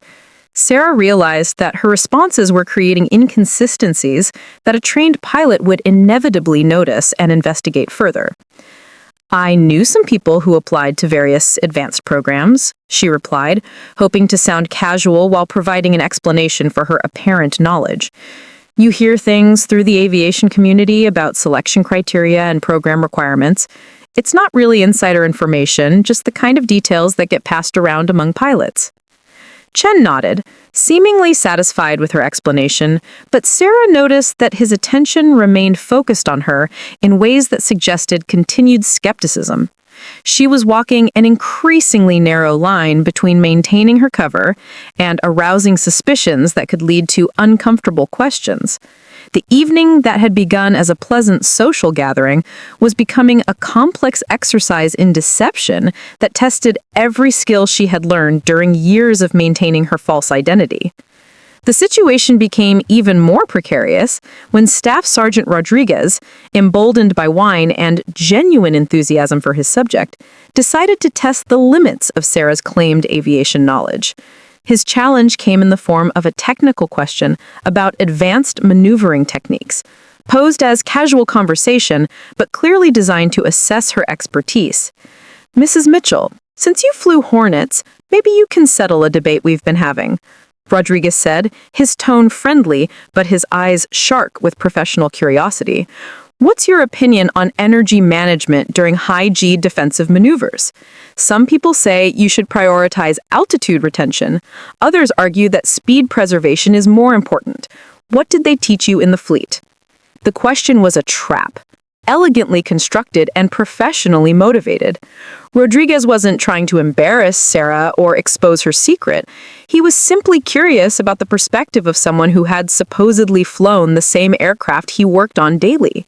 Sarah realized that her responses were creating inconsistencies that a trained pilot would inevitably notice and investigate further. I knew some people who applied to various advanced programs, she replied, hoping to sound casual while providing an explanation for her apparent knowledge. You hear things through the aviation community about selection criteria and program requirements. It's not really insider information, just the kind of details that get passed around among pilots. Chen nodded, seemingly satisfied with her explanation, but Sarah noticed that his attention remained focused on her in ways that suggested continued skepticism. She was walking an increasingly narrow line between maintaining her cover and arousing suspicions that could lead to uncomfortable questions. The evening that had begun as a pleasant social gathering was becoming a complex exercise in deception that tested every skill she had learned during years of maintaining her false identity. The situation became even more precarious when Staff Sergeant Rodriguez, emboldened by wine and genuine enthusiasm for his subject, decided to test the limits of Sarah's claimed aviation knowledge. His challenge came in the form of a technical question about advanced maneuvering techniques, posed as casual conversation, but clearly designed to assess her expertise. Mrs. Mitchell, since you flew Hornets, maybe you can settle a debate we've been having, Rodriguez said, his tone friendly, but his eyes sharp with professional curiosity. What's your opinion on energy management during high-G defensive maneuvers? Some people say you should prioritize altitude retention. Others argue that speed preservation is more important. What did they teach you in the fleet? The question was a trap, elegantly constructed and professionally motivated. Rodriguez wasn't trying to embarrass Sarah or expose her secret. He was simply curious about the perspective of someone who had supposedly flown the same aircraft he worked on daily.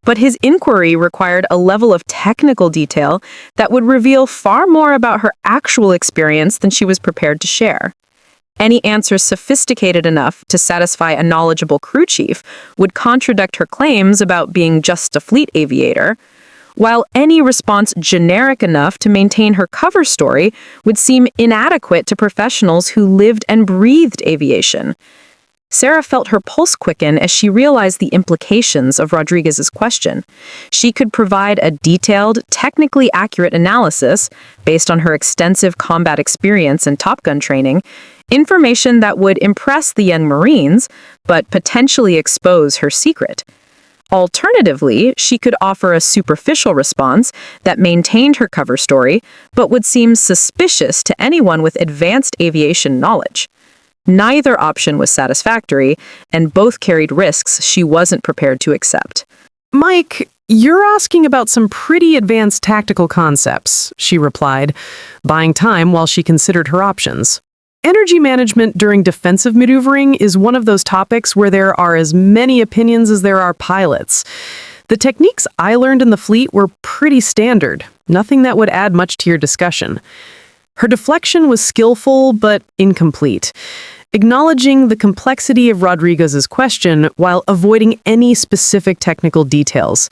But his inquiry required a level of technical detail that would reveal far more about her actual experience than she was prepared to share. Any answer sophisticated enough to satisfy a knowledgeable crew chief would contradict her claims about being just a fleet aviator, while any response generic enough to maintain her cover story would seem inadequate to professionals who lived and breathed aviation. Sarah felt her pulse quicken as she realized the implications of Rodriguez's question. She could provide a detailed, technically accurate analysis based on her extensive combat experience and Top Gun training, information that would impress the young Marines, but potentially expose her secret. Alternatively, she could offer a superficial response that maintained her cover story, but would seem suspicious to anyone with advanced aviation knowledge. Neither option was satisfactory, and both carried risks she wasn't prepared to accept. Mike, you're asking about some pretty advanced tactical concepts, she replied, buying time while she considered her options. Energy management during defensive maneuvering is one of those topics where there are as many opinions as there are pilots. The techniques I learned in the fleet were pretty standard, nothing that would add much to your discussion. Her deflection was skillful but incomplete, acknowledging the complexity of Rodriguez's question while avoiding any specific technical details.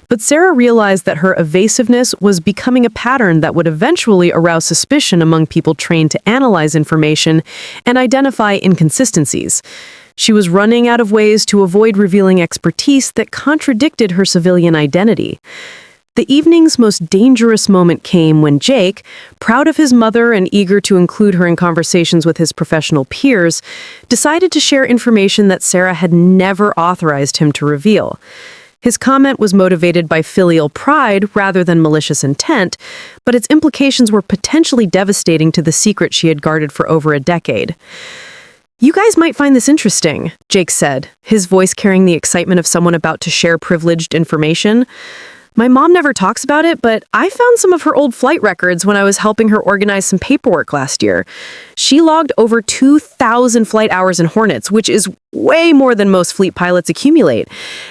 But Sarah realized that her evasiveness was becoming a pattern that would eventually arouse suspicion among people trained to analyze information and identify inconsistencies. She was running out of ways to avoid revealing expertise that contradicted her civilian identity. The evening's most dangerous moment came when Jake, proud of his mother and eager to include her in conversations with his professional peers, decided to share information that Sarah had never authorized him to reveal. His comment was motivated by filial pride rather than malicious intent, but its implications were potentially devastating to the secret she had guarded for over a decade. "You guys might find this interesting," Jake said, his voice carrying the excitement of someone about to share privileged information. "My mom never talks about it, but I found some of her old flight records when I was helping her organize some paperwork last year. She logged over 2,000 flight hours in Hornets, which is way more than most fleet pilots accumulate.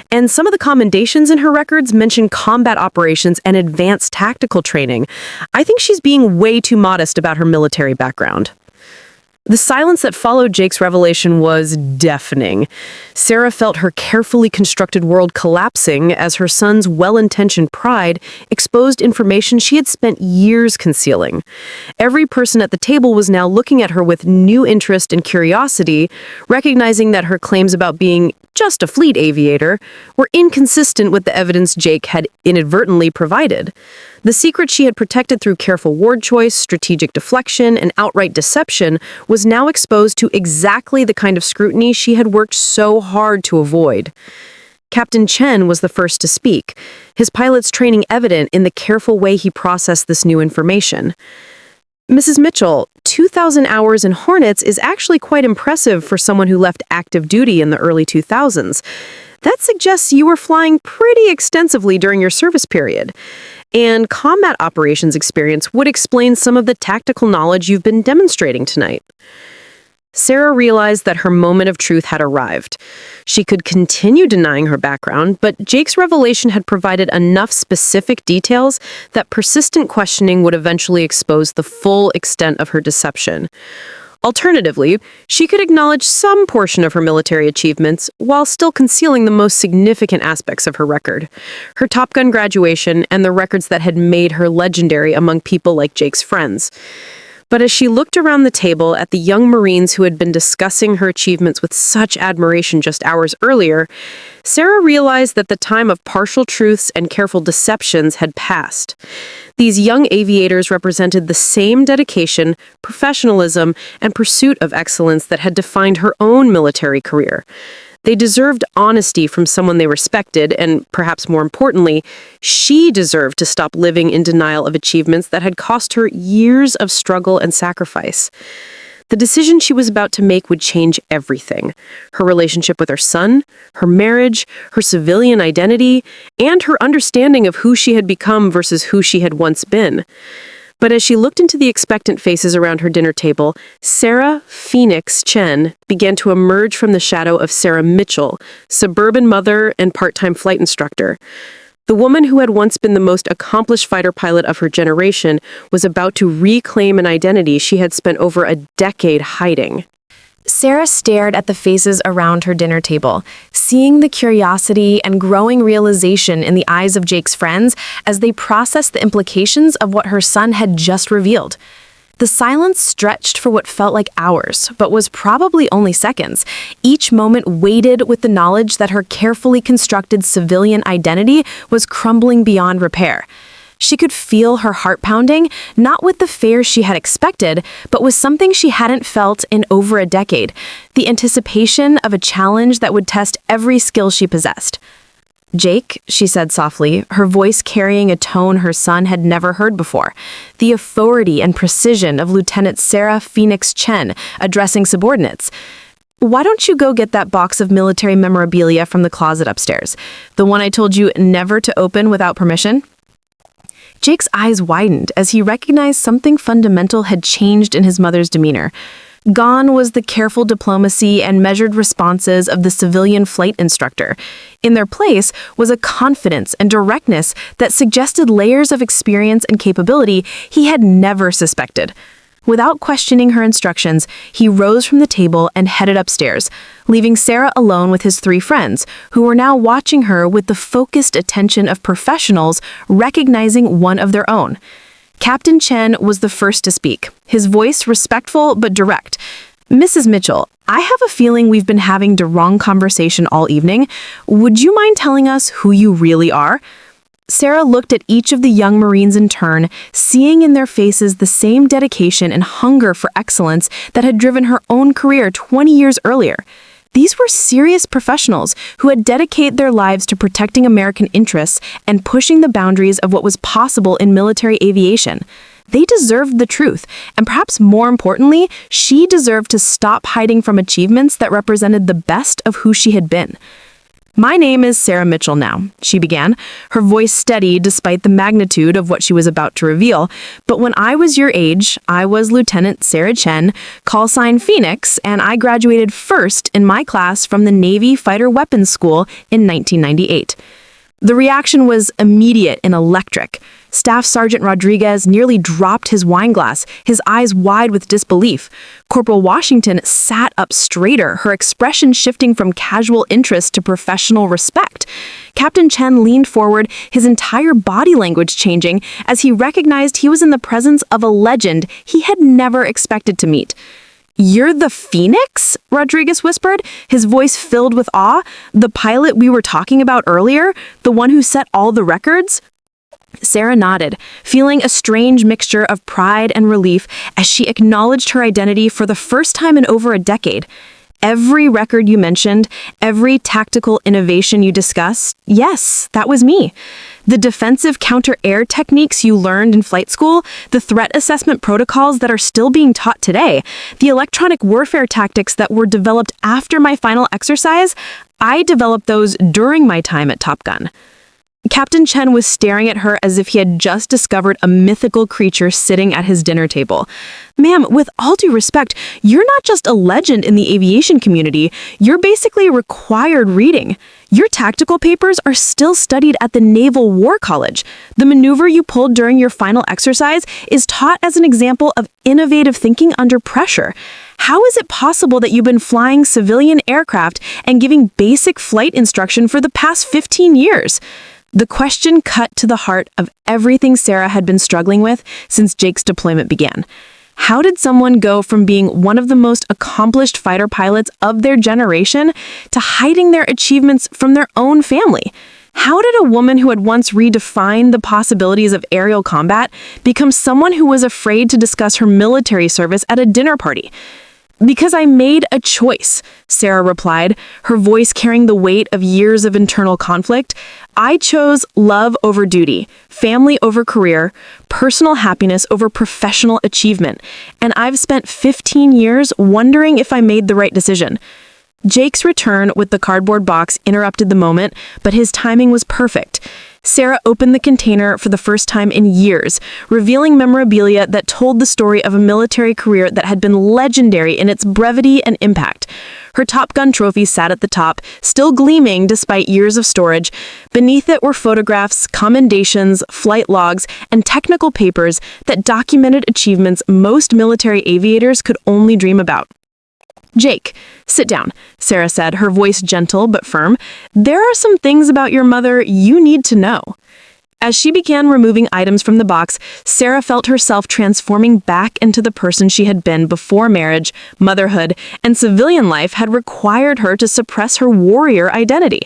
And some of the commendations in her records mention combat operations and advanced tactical training. I think she's being way too modest about her military background." The silence that followed Jake's revelation was deafening. Sarah felt her carefully constructed world collapsing as her son's well-intentioned pride exposed information she had spent years concealing. Every person at the table was now looking at her with new interest and curiosity, recognizing that her claims about being just a fleet aviator were inconsistent with the evidence Jake had inadvertently provided. The secret she had protected through careful word choice, strategic deflection, and outright deception was now exposed to exactly the kind of scrutiny she had worked so hard to avoid. Captain Chen was the first to speak, his pilot's training evident in the careful way he processed this new information. "Mrs. Mitchell, 2,000 hours in Hornets is actually quite impressive for someone who left active duty in the early 2000s. That suggests you were flying pretty extensively during your service period. And combat operations experience would explain some of the tactical knowledge you've been demonstrating tonight." Sarah realized that her moment of truth had arrived. She could continue denying her background, but Jake's revelation had provided enough specific details that persistent questioning would eventually expose the full extent of her deception. Alternatively, she could acknowledge some portion of her military achievements while still concealing the most significant aspects of her record, her Top Gun graduation and the records that had made her legendary among people like Jake's friends. But as she looked around the table at the young Marines who had been discussing her achievements with such admiration just hours earlier, Sarah realized that the time of partial truths and careful deceptions had passed. These young aviators represented the same dedication, professionalism, and pursuit of excellence that had defined her own military career. They deserved honesty from someone they respected, and perhaps more importantly, she deserved to stop living in denial of achievements that had cost her years of struggle and sacrifice. The decision she was about to make would change everything: her relationship with her son, her marriage, her civilian identity, and her understanding of who she had become versus who she had once been. But as she looked into the expectant faces around her dinner table, Sarah Phoenix Chen began to emerge from the shadow of Sarah Mitchell, suburban mother and part-time flight instructor. The woman who had once been the most accomplished fighter pilot of her generation was about to reclaim an identity she had spent over a decade hiding. Sarah stared at the faces around her dinner table, seeing the curiosity and growing realization in the eyes of Jake's friends as they processed the implications of what her son had just revealed. The silence stretched for what felt like hours, but was probably only seconds. Each moment weighted with the knowledge that her carefully constructed civilian identity was crumbling beyond repair. She could feel her heart pounding, not with the fear she had expected, but with something she hadn't felt in over a decade: the anticipation of a challenge that would test every skill she possessed. "Jake," she said softly, her voice carrying a tone her son had never heard before. The authority and precision of Lieutenant Sarah Phoenix Chen addressing subordinates. "Why don't you go get that box of military memorabilia from the closet upstairs? The one I told you never to open without permission?" Jake's eyes widened as he recognized something fundamental had changed in his mother's demeanor. Gone was the careful diplomacy and measured responses of the civilian flight instructor. In their place was a confidence and directness that suggested layers of experience and capability he had never suspected. Without questioning her instructions, he rose from the table and headed upstairs, leaving Sarah alone with his three friends, who were now watching her with the focused attention of professionals recognizing one of their own. Captain Chen was the first to speak, his voice respectful but direct. "Mrs. Mitchell, I have a feeling we've been having the wrong conversation all evening. Would you mind telling us who you really are?" Sarah looked at each of the young Marines in turn, seeing in their faces the same dedication and hunger for excellence that had driven her own career 20 years earlier. These were serious professionals who had dedicated their lives to protecting American interests and pushing the boundaries of what was possible in military aviation. They deserved the truth, and perhaps more importantly, she deserved to stop hiding from achievements that represented the best of who she had been. "My name is Sarah Mitchell now," she began, her voice steady despite the magnitude of what she was about to reveal. "But when I was your age, I was Lieutenant Sarah Chen, call sign Phoenix, and I graduated first in my class from the Navy Fighter Weapons School in 1998. The reaction was immediate and electric. Staff Sergeant Rodriguez nearly dropped his wine glass, his eyes wide with disbelief. Corporal Washington sat up straighter, her expression shifting from casual interest to professional respect. Captain Chen leaned forward, his entire body language changing as he recognized he was in the presence of a legend he had never expected to meet. "You're the Phoenix?" Rodriguez whispered, his voice filled with awe. "The pilot we were talking about earlier? The one who set all the records?" Sarah nodded, feeling a strange mixture of pride and relief as she acknowledged her identity for the first time in over a decade. "Every record you mentioned, every tactical innovation you discussed, yes, that was me. The defensive counter-air techniques you learned in flight school, the threat assessment protocols that are still being taught today, the electronic warfare tactics that were developed after my final exercise, I developed those during my time at Top Gun." Captain Chen was staring at her as if he had just discovered a mythical creature sitting at his dinner table. "Ma'am, with all due respect, you're not just a legend in the aviation community, you're basically required reading. Your tactical papers are still studied at the Naval War College. The maneuver you pulled during your final exercise is taught as an example of innovative thinking under pressure. How is it possible that you've been flying civilian aircraft and giving basic flight instruction for the past 15 years? The question cut to the heart of everything Sarah had been struggling with since Jake's deployment began. How did someone go from being one of the most accomplished fighter pilots of their generation to hiding their achievements from their own family? How did a woman who had once redefined the possibilities of aerial combat become someone who was afraid to discuss her military service at a dinner party? Because I made a choice, Sarah replied, her voice carrying the weight of years of internal conflict. I chose love over duty, family over career, personal happiness over professional achievement, and I've spent 15 years wondering if I made the right decision. Jake's return with the cardboard box interrupted the moment, but his timing was perfect. Sarah opened the container for the first time in years, revealing memorabilia that told the story of a military career that had been legendary in its brevity and impact. Her Top Gun trophy sat at the top, still gleaming despite years of storage. Beneath it were photographs, commendations, flight logs, and technical papers that documented achievements most military aviators could only dream about. Jake, sit down, Sarah said, her voice gentle but firm. There are some things about your mother you need to know. As she began removing items from the box, Sarah felt herself transforming back into the person she had been before marriage, motherhood, and civilian life had required her to suppress her warrior identity.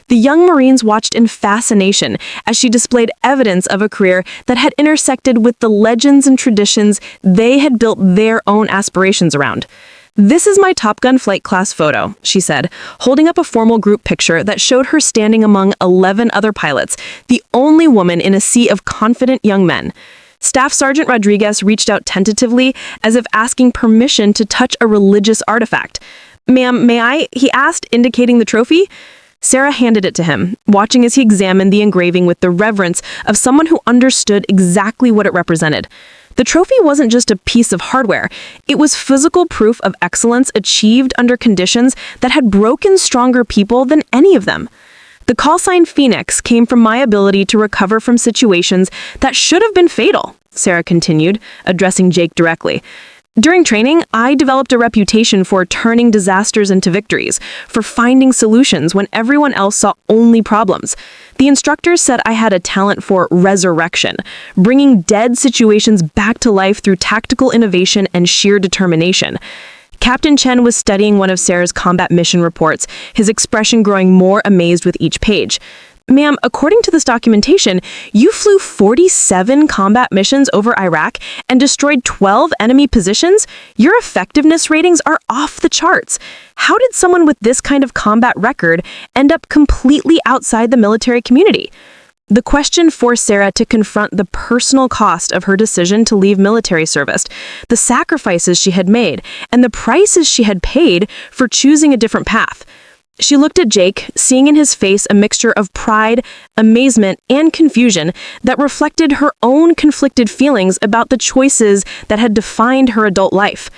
The young Marines watched in fascination as she displayed evidence of a career that had intersected with the legends and traditions they had built their own aspirations around. This is my Top Gun flight class photo, she said, holding up a formal group picture that showed her standing among 11 other pilots, the only woman in a sea of confident young men. Staff Sergeant Rodriguez reached out tentatively, as if asking permission to touch a religious artifact. "Ma'am, may I?" he asked, indicating the trophy. Sarah handed it to him, watching as he examined the engraving with the reverence of someone who understood exactly what it represented. The trophy wasn't just a piece of hardware. It was physical proof of excellence achieved under conditions that had broken stronger people than any of them. The call sign Phoenix came from my ability to recover from situations that should have been fatal, Sarah continued, addressing Jake directly. During training, I developed a reputation for turning disasters into victories, for finding solutions when everyone else saw only problems. The instructors said I had a talent for resurrection, bringing dead situations back to life through tactical innovation and sheer determination. Captain Chen was studying one of Sarah's combat mission reports, his expression growing more amazed with each page. "Ma'am, according to this documentation, you flew 47 combat missions over Iraq and destroyed 12 enemy positions? Your effectiveness ratings are off the charts. How did someone with this kind of combat record end up completely outside the military community?" The question forced Sarah to confront the personal cost of her decision to leave military service, the sacrifices she had made, and the prices she had paid for choosing a different path. She looked at Jake, seeing in his face a mixture of pride, amazement, and confusion that reflected her own conflicted feelings about the choices that had defined her adult life.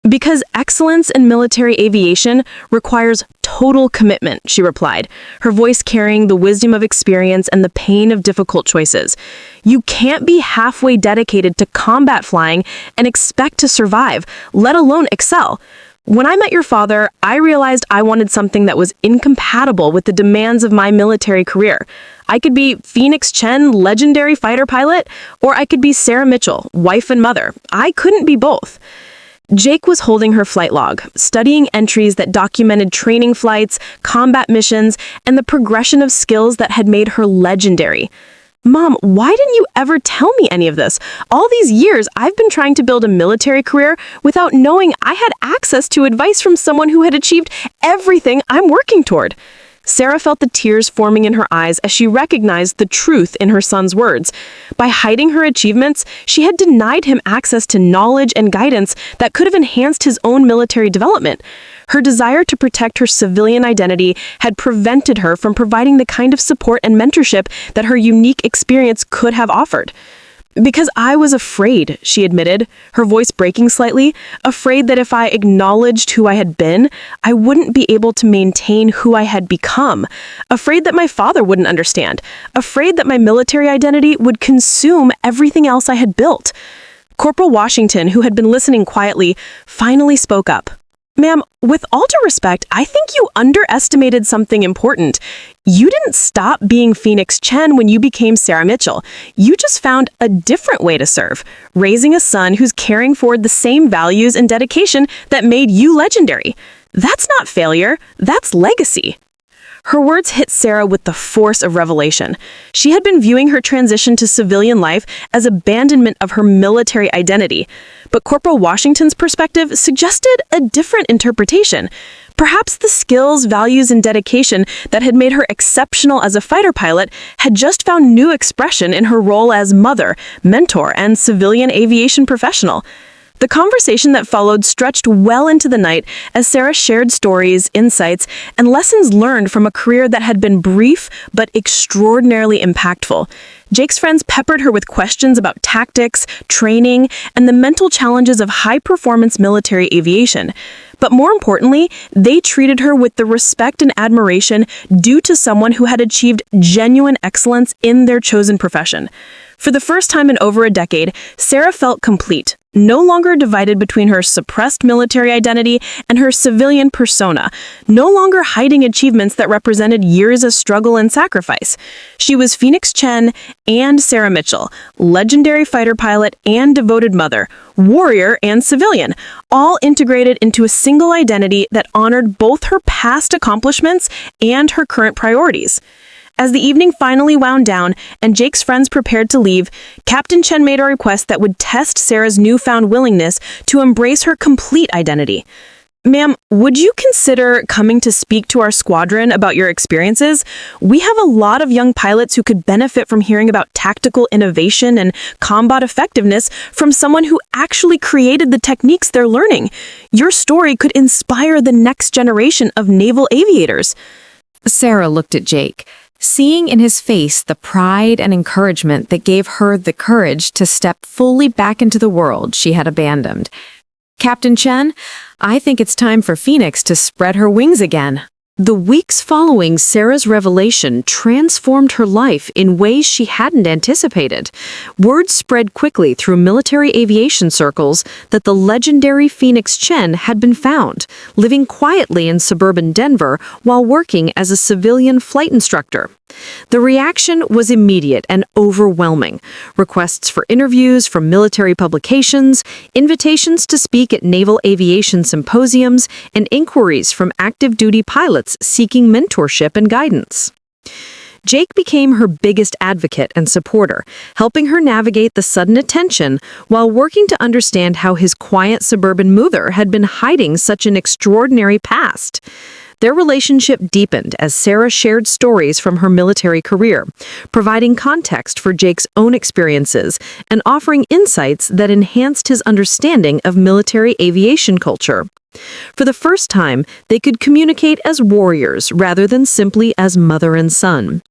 "Because excellence in military aviation requires total commitment," she replied, her voice carrying the wisdom of experience and the pain of difficult choices. "You can't be halfway dedicated to combat flying and expect to survive, let alone excel. When I met your father, I realized I wanted something that was incompatible with the demands of my military career. I could be Phoenix Chen, legendary fighter pilot, or I could be Sarah Mitchell, wife and mother. I couldn't be both." Jake was holding her flight log, studying entries that documented training flights, combat missions, and the progression of skills that had made her legendary. "Mom, why didn't you ever tell me any of this? All these years, I've been trying to build a military career without knowing I had access to advice from someone who had achieved everything I'm working toward." Sarah felt the tears forming in her eyes as she recognized the truth in her son's words. By hiding her achievements, she had denied him access to knowledge and guidance that could have enhanced his own military development. Her desire to protect her civilian identity had prevented her from providing the kind of support and mentorship that her unique experience could have offered. "Because I was afraid," she admitted, her voice breaking slightly, afraid that if I acknowledged who I had been, I wouldn't be able to maintain who I had become, afraid that my father wouldn't understand, afraid that my military identity would consume everything else I had built. Corporal Washington, who had been listening quietly, finally spoke up. "Ma'am, with all due respect, I think you underestimated something important. You didn't stop being Phoenix Chen when you became Sarah Mitchell. You just found a different way to serve, raising a son who's carrying forward the same values and dedication that made you legendary. That's not failure, that's legacy." Her words hit Sarah with the force of revelation. She had been viewing her transition to civilian life as abandonment of her military identity, but Corporal Washington's perspective suggested a different interpretation. Perhaps the skills, values, and dedication that had made her exceptional as a fighter pilot had just found new expression in her role as mother, mentor, and civilian aviation professional. The conversation that followed stretched well into the night as Sarah shared stories, insights, and lessons learned from a career that had been brief but extraordinarily impactful. Jake's friends peppered her with questions about tactics, training, and the mental challenges of high-performance military aviation. But more importantly, they treated her with the respect and admiration due to someone who had achieved genuine excellence in their chosen profession. For the first time in over a decade, Sarah felt complete, no longer divided between her suppressed military identity and her civilian persona, no longer hiding achievements that represented years of struggle and sacrifice. She was Phoenix Chen and Sarah Mitchell, legendary fighter pilot and devoted mother, warrior and civilian, all integrated into a single identity that honored both her past accomplishments and her current priorities. As the evening finally wound down and Jake's friends prepared to leave, Captain Chen made a request that would test Sarah's newfound willingness to embrace her complete identity. "Ma'am, would you consider coming to speak to our squadron about your experiences? We have a lot of young pilots who could benefit from hearing about tactical innovation and combat effectiveness from someone who actually created the techniques they're learning. Your story could inspire the next generation of naval aviators." Sarah looked at Jake, seeing in his face the pride and encouragement that gave her the courage to step fully back into the world she had abandoned. "Captain Chen, I think it's time for Phoenix to spread her wings again." The weeks following Sarah's revelation transformed her life in ways she hadn't anticipated. Word spread quickly through military aviation circles that the legendary Phoenix Chen had been found, living quietly in suburban Denver while working as a civilian flight instructor. The reaction was immediate and overwhelming. Requests for interviews from military publications, invitations to speak at naval aviation symposiums, and inquiries from active duty pilots seeking mentorship and guidance. Jake became her biggest advocate and supporter, helping her navigate the sudden attention while working to understand how his quiet suburban mother had been hiding such an extraordinary past. Their relationship deepened as Sarah shared stories from her military career, providing context for Jake's own experiences and offering insights that enhanced his understanding of military aviation culture. For the first time, they could communicate as warriors rather than simply as mother and son.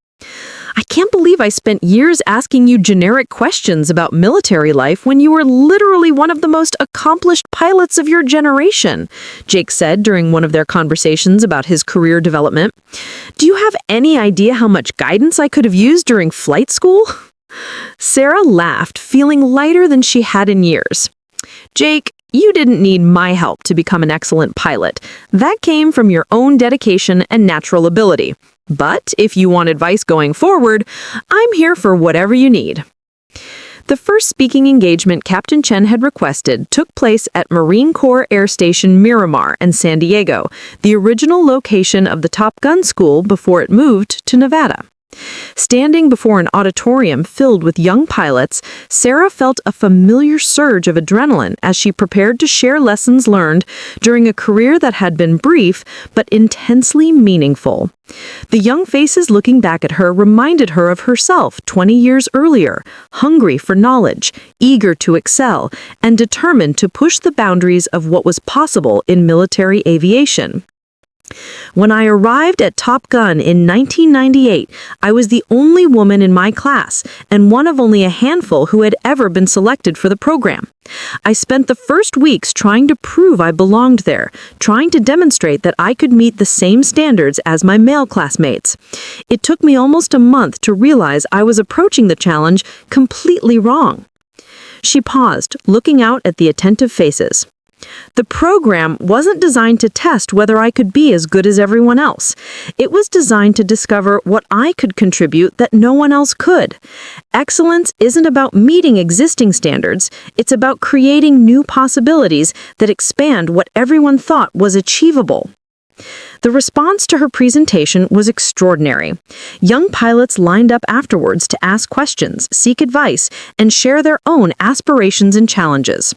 "I can't believe I spent years asking you generic questions about military life when you were literally one of the most accomplished pilots of your generation," Jake said during one of their conversations about his career development. "Do you have any idea how much guidance I could have used during flight school?" Sarah laughed, feeling lighter than she had in years. "Jake, you didn't need my help to become an excellent pilot. That came from your own dedication and natural ability. But if you want advice going forward, I'm here for whatever you need." The first speaking engagement Captain Chen had requested took place at Marine Corps Air Station Miramar in San Diego, the original location of the Top Gun school before it moved to Nevada. Standing before an auditorium filled with young pilots, Sarah felt a familiar surge of adrenaline as she prepared to share lessons learned during a career that had been brief but intensely meaningful. The young faces looking back at her reminded her of herself 20 years earlier, hungry for knowledge, eager to excel, and determined to push the boundaries of what was possible in military aviation. "When I arrived at Top Gun in 1998, I was the only woman in my class and one of only a handful who had ever been selected for the program. I spent the first weeks trying to prove I belonged there, trying to demonstrate that I could meet the same standards as my male classmates. It took me almost a month to realize I was approaching the challenge completely wrong." She paused, looking out at the attentive faces. "The program wasn't designed to test whether I could be as good as everyone else. It was designed to discover what I could contribute that no one else could. Excellence isn't about meeting existing standards, it's about creating new possibilities that expand what everyone thought was achievable." The response to her presentation was extraordinary. Young pilots lined up afterwards to ask questions, seek advice, and share their own aspirations and challenges.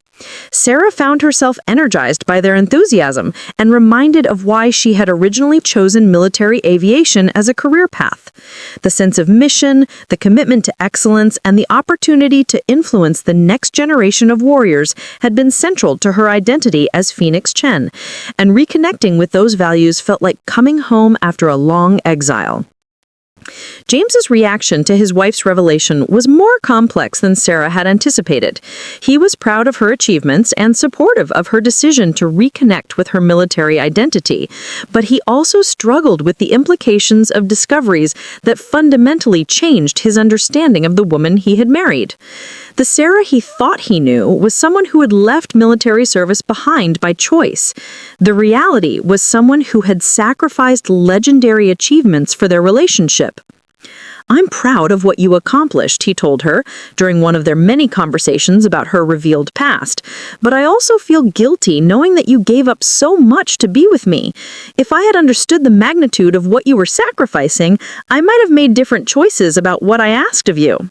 Sarah found herself energized by their enthusiasm and reminded of why she had originally chosen military aviation as a career path. The sense of mission, the commitment to excellence, and the opportunity to influence the next generation of warriors had been central to her identity as Phoenix Chen, and reconnecting with those values felt like coming home after a long exile. James's reaction to his wife's revelation was more complex than Sarah had anticipated. He was proud of her achievements and supportive of her decision to reconnect with her military identity, but he also struggled with the implications of discoveries that fundamentally changed his understanding of the woman he had married. The Sarah he thought he knew was someone who had left military service behind by choice. The reality was someone who had sacrificed legendary achievements for their relationship. "I'm proud of what you accomplished," he told her during one of their many conversations about her revealed past, "but I also feel guilty knowing that you gave up so much to be with me. If I had understood the magnitude of what you were sacrificing, I might have made different choices about what I asked of you."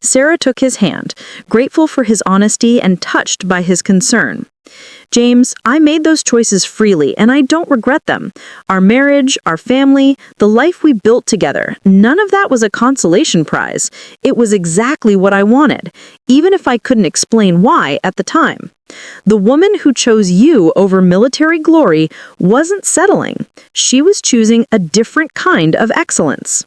Sarah took his hand, grateful for his honesty and touched by his concern. "James, I made those choices freely, and I don't regret them. Our marriage, our family, the life we built together, none of that was a consolation prize. It was exactly what I wanted, even if I couldn't explain why at the time. The woman who chose you over military glory wasn't settling. She was choosing a different kind of excellence."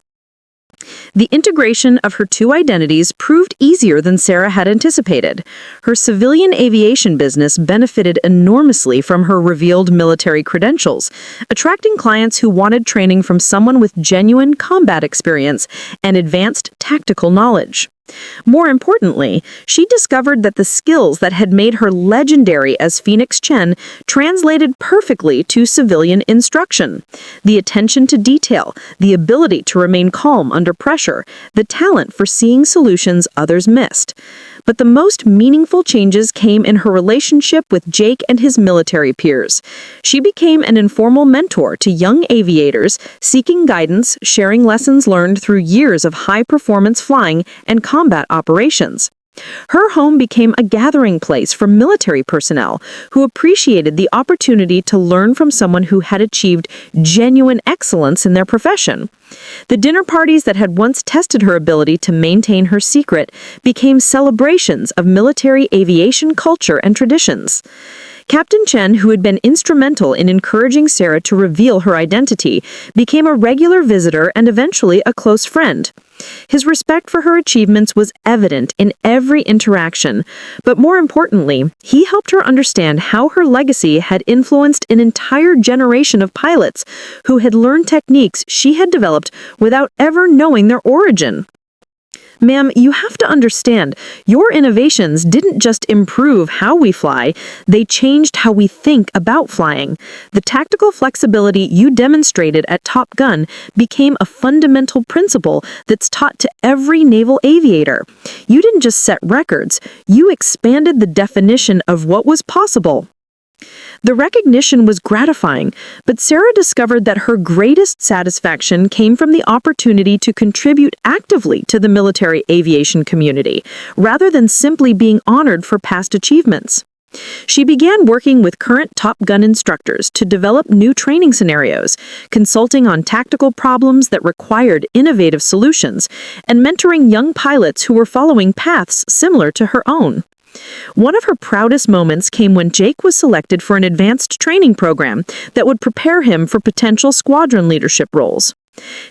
The integration of her two identities proved easier than Sarah had anticipated. Her civilian aviation business benefited enormously from her revealed military credentials, attracting clients who wanted training from someone with genuine combat experience and advanced tactical knowledge. More importantly, she discovered that the skills that had made her legendary as Phoenix Chen translated perfectly to civilian instruction. The attention to detail, the ability to remain calm under pressure, the talent for seeing solutions others missed. But the most meaningful changes came in her relationship with Jake and his military peers. She became an informal mentor to young aviators, seeking guidance, sharing lessons learned through years of high-performance flying and combat operations. Her home became a gathering place for military personnel who appreciated the opportunity to learn from someone who had achieved genuine excellence in their profession. The dinner parties that had once tested her ability to maintain her secret became celebrations of military aviation culture and traditions. Captain Chen, who had been instrumental in encouraging Sarah to reveal her identity, became a regular visitor and eventually a close friend. His respect for her achievements was evident in every interaction, but more importantly, he helped her understand how her legacy had influenced an entire generation of pilots who had learned techniques she had developed without ever knowing their origin. "Ma'am, you have to understand, your innovations didn't just improve how we fly, they changed how we think about flying. The tactical flexibility you demonstrated at Top Gun became a fundamental principle that's taught to every naval aviator. You didn't just set records, you expanded the definition of what was possible." The recognition was gratifying, but Sarah discovered that her greatest satisfaction came from the opportunity to contribute actively to the military aviation community, rather than simply being honored for past achievements. She began working with current Top Gun instructors to develop new training scenarios, consulting on tactical problems that required innovative solutions, and mentoring young pilots who were following paths similar to her own. One of her proudest moments came when Jake was selected for an advanced training program that would prepare him for potential squadron leadership roles.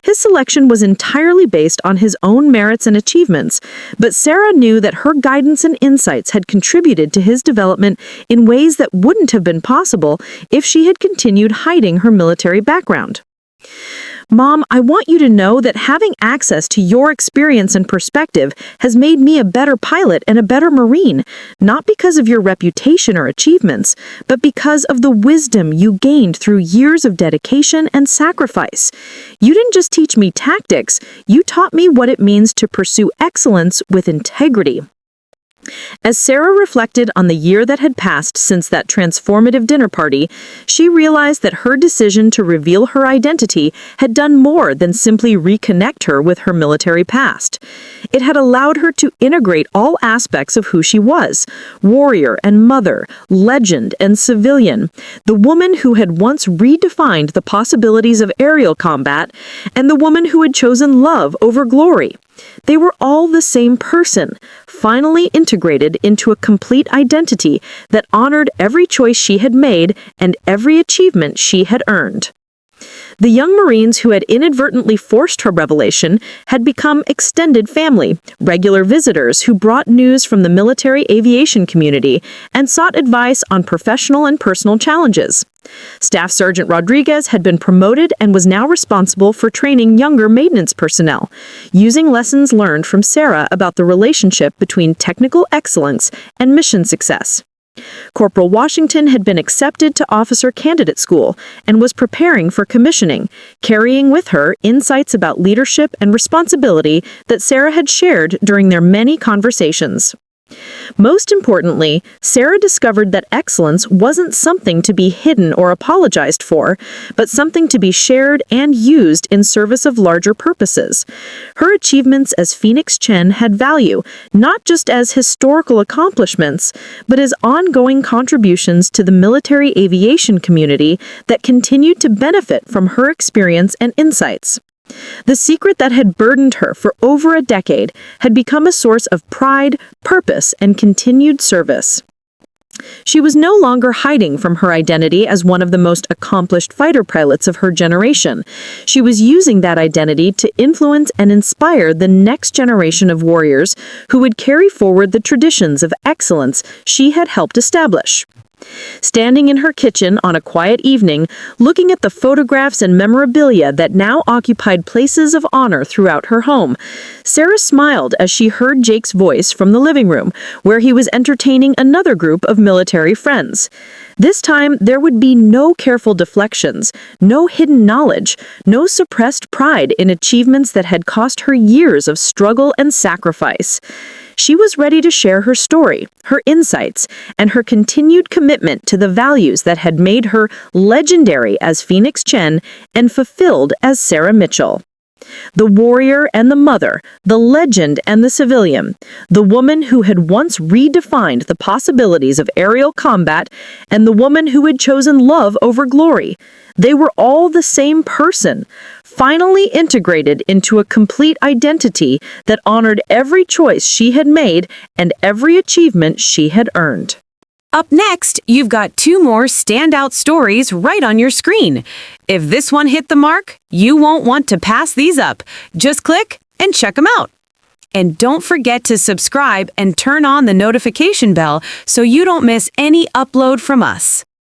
His selection was entirely based on his own merits and achievements, but Sarah knew that her guidance and insights had contributed to his development in ways that wouldn't have been possible if she had continued hiding her military background. "Mom, I want you to know that having access to your experience and perspective has made me a better pilot and a better Marine, not because of your reputation or achievements, but because of the wisdom you gained through years of dedication and sacrifice. You didn't just teach me tactics, you taught me what it means to pursue excellence with integrity." As Sarah reflected on the year that had passed since that transformative dinner party, she realized that her decision to reveal her identity had done more than simply reconnect her with her military past. It had allowed her to integrate all aspects of who she was: warrior and mother, legend and civilian, the woman who had once redefined the possibilities of aerial combat, and the woman who had chosen love over glory. They were all the same person, finally integrated into a complete identity that honored every choice she had made and every achievement she had earned. The young Marines who had inadvertently forced her revelation had become extended family, regular visitors who brought news from the military aviation community and sought advice on professional and personal challenges. Staff Sergeant Rodriguez had been promoted and was now responsible for training younger maintenance personnel, using lessons learned from Sarah about the relationship between technical excellence and mission success. Corporal Washington had been accepted to officer candidate school and was preparing for commissioning, carrying with her insights about leadership and responsibility that Sarah had shared during their many conversations. Most importantly, Sarah discovered that excellence wasn't something to be hidden or apologized for, but something to be shared and used in service of larger purposes. Her achievements as Phoenix Chen had value, not just as historical accomplishments, but as ongoing contributions to the military aviation community that continued to benefit from her experience and insights. The secret that had burdened her for over a decade had become a source of pride, purpose, and continued service. She was no longer hiding from her identity as one of the most accomplished fighter pilots of her generation. She was using that identity to influence and inspire the next generation of warriors who would carry forward the traditions of excellence she had helped establish. Standing in her kitchen on a quiet evening, looking at the photographs and memorabilia that now occupied places of honor throughout her home, Sarah smiled as she heard Jake's voice from the living room, where he was entertaining another group of military friends. This time, there would be no careful deflections, no hidden knowledge, no suppressed pride in achievements that had cost her years of struggle and sacrifice. She was ready to share her story, her insights, and her continued commitment to the values that had made her legendary as Phoenix Chen and fulfilled as Sarah Mitchell. The warrior and the mother, the legend and the civilian, the woman who had once redefined the possibilities of aerial combat, and the woman who had chosen love over glory. They were all the same person, finally integrated into a complete identity that honored every choice she had made and every achievement she had earned. Up next, you've got 2 more standout stories right on your screen. If this one hit the mark, you won't want to pass these up. Just click and check them out. And don't forget to subscribe and turn on the notification bell so you don't miss any upload from us.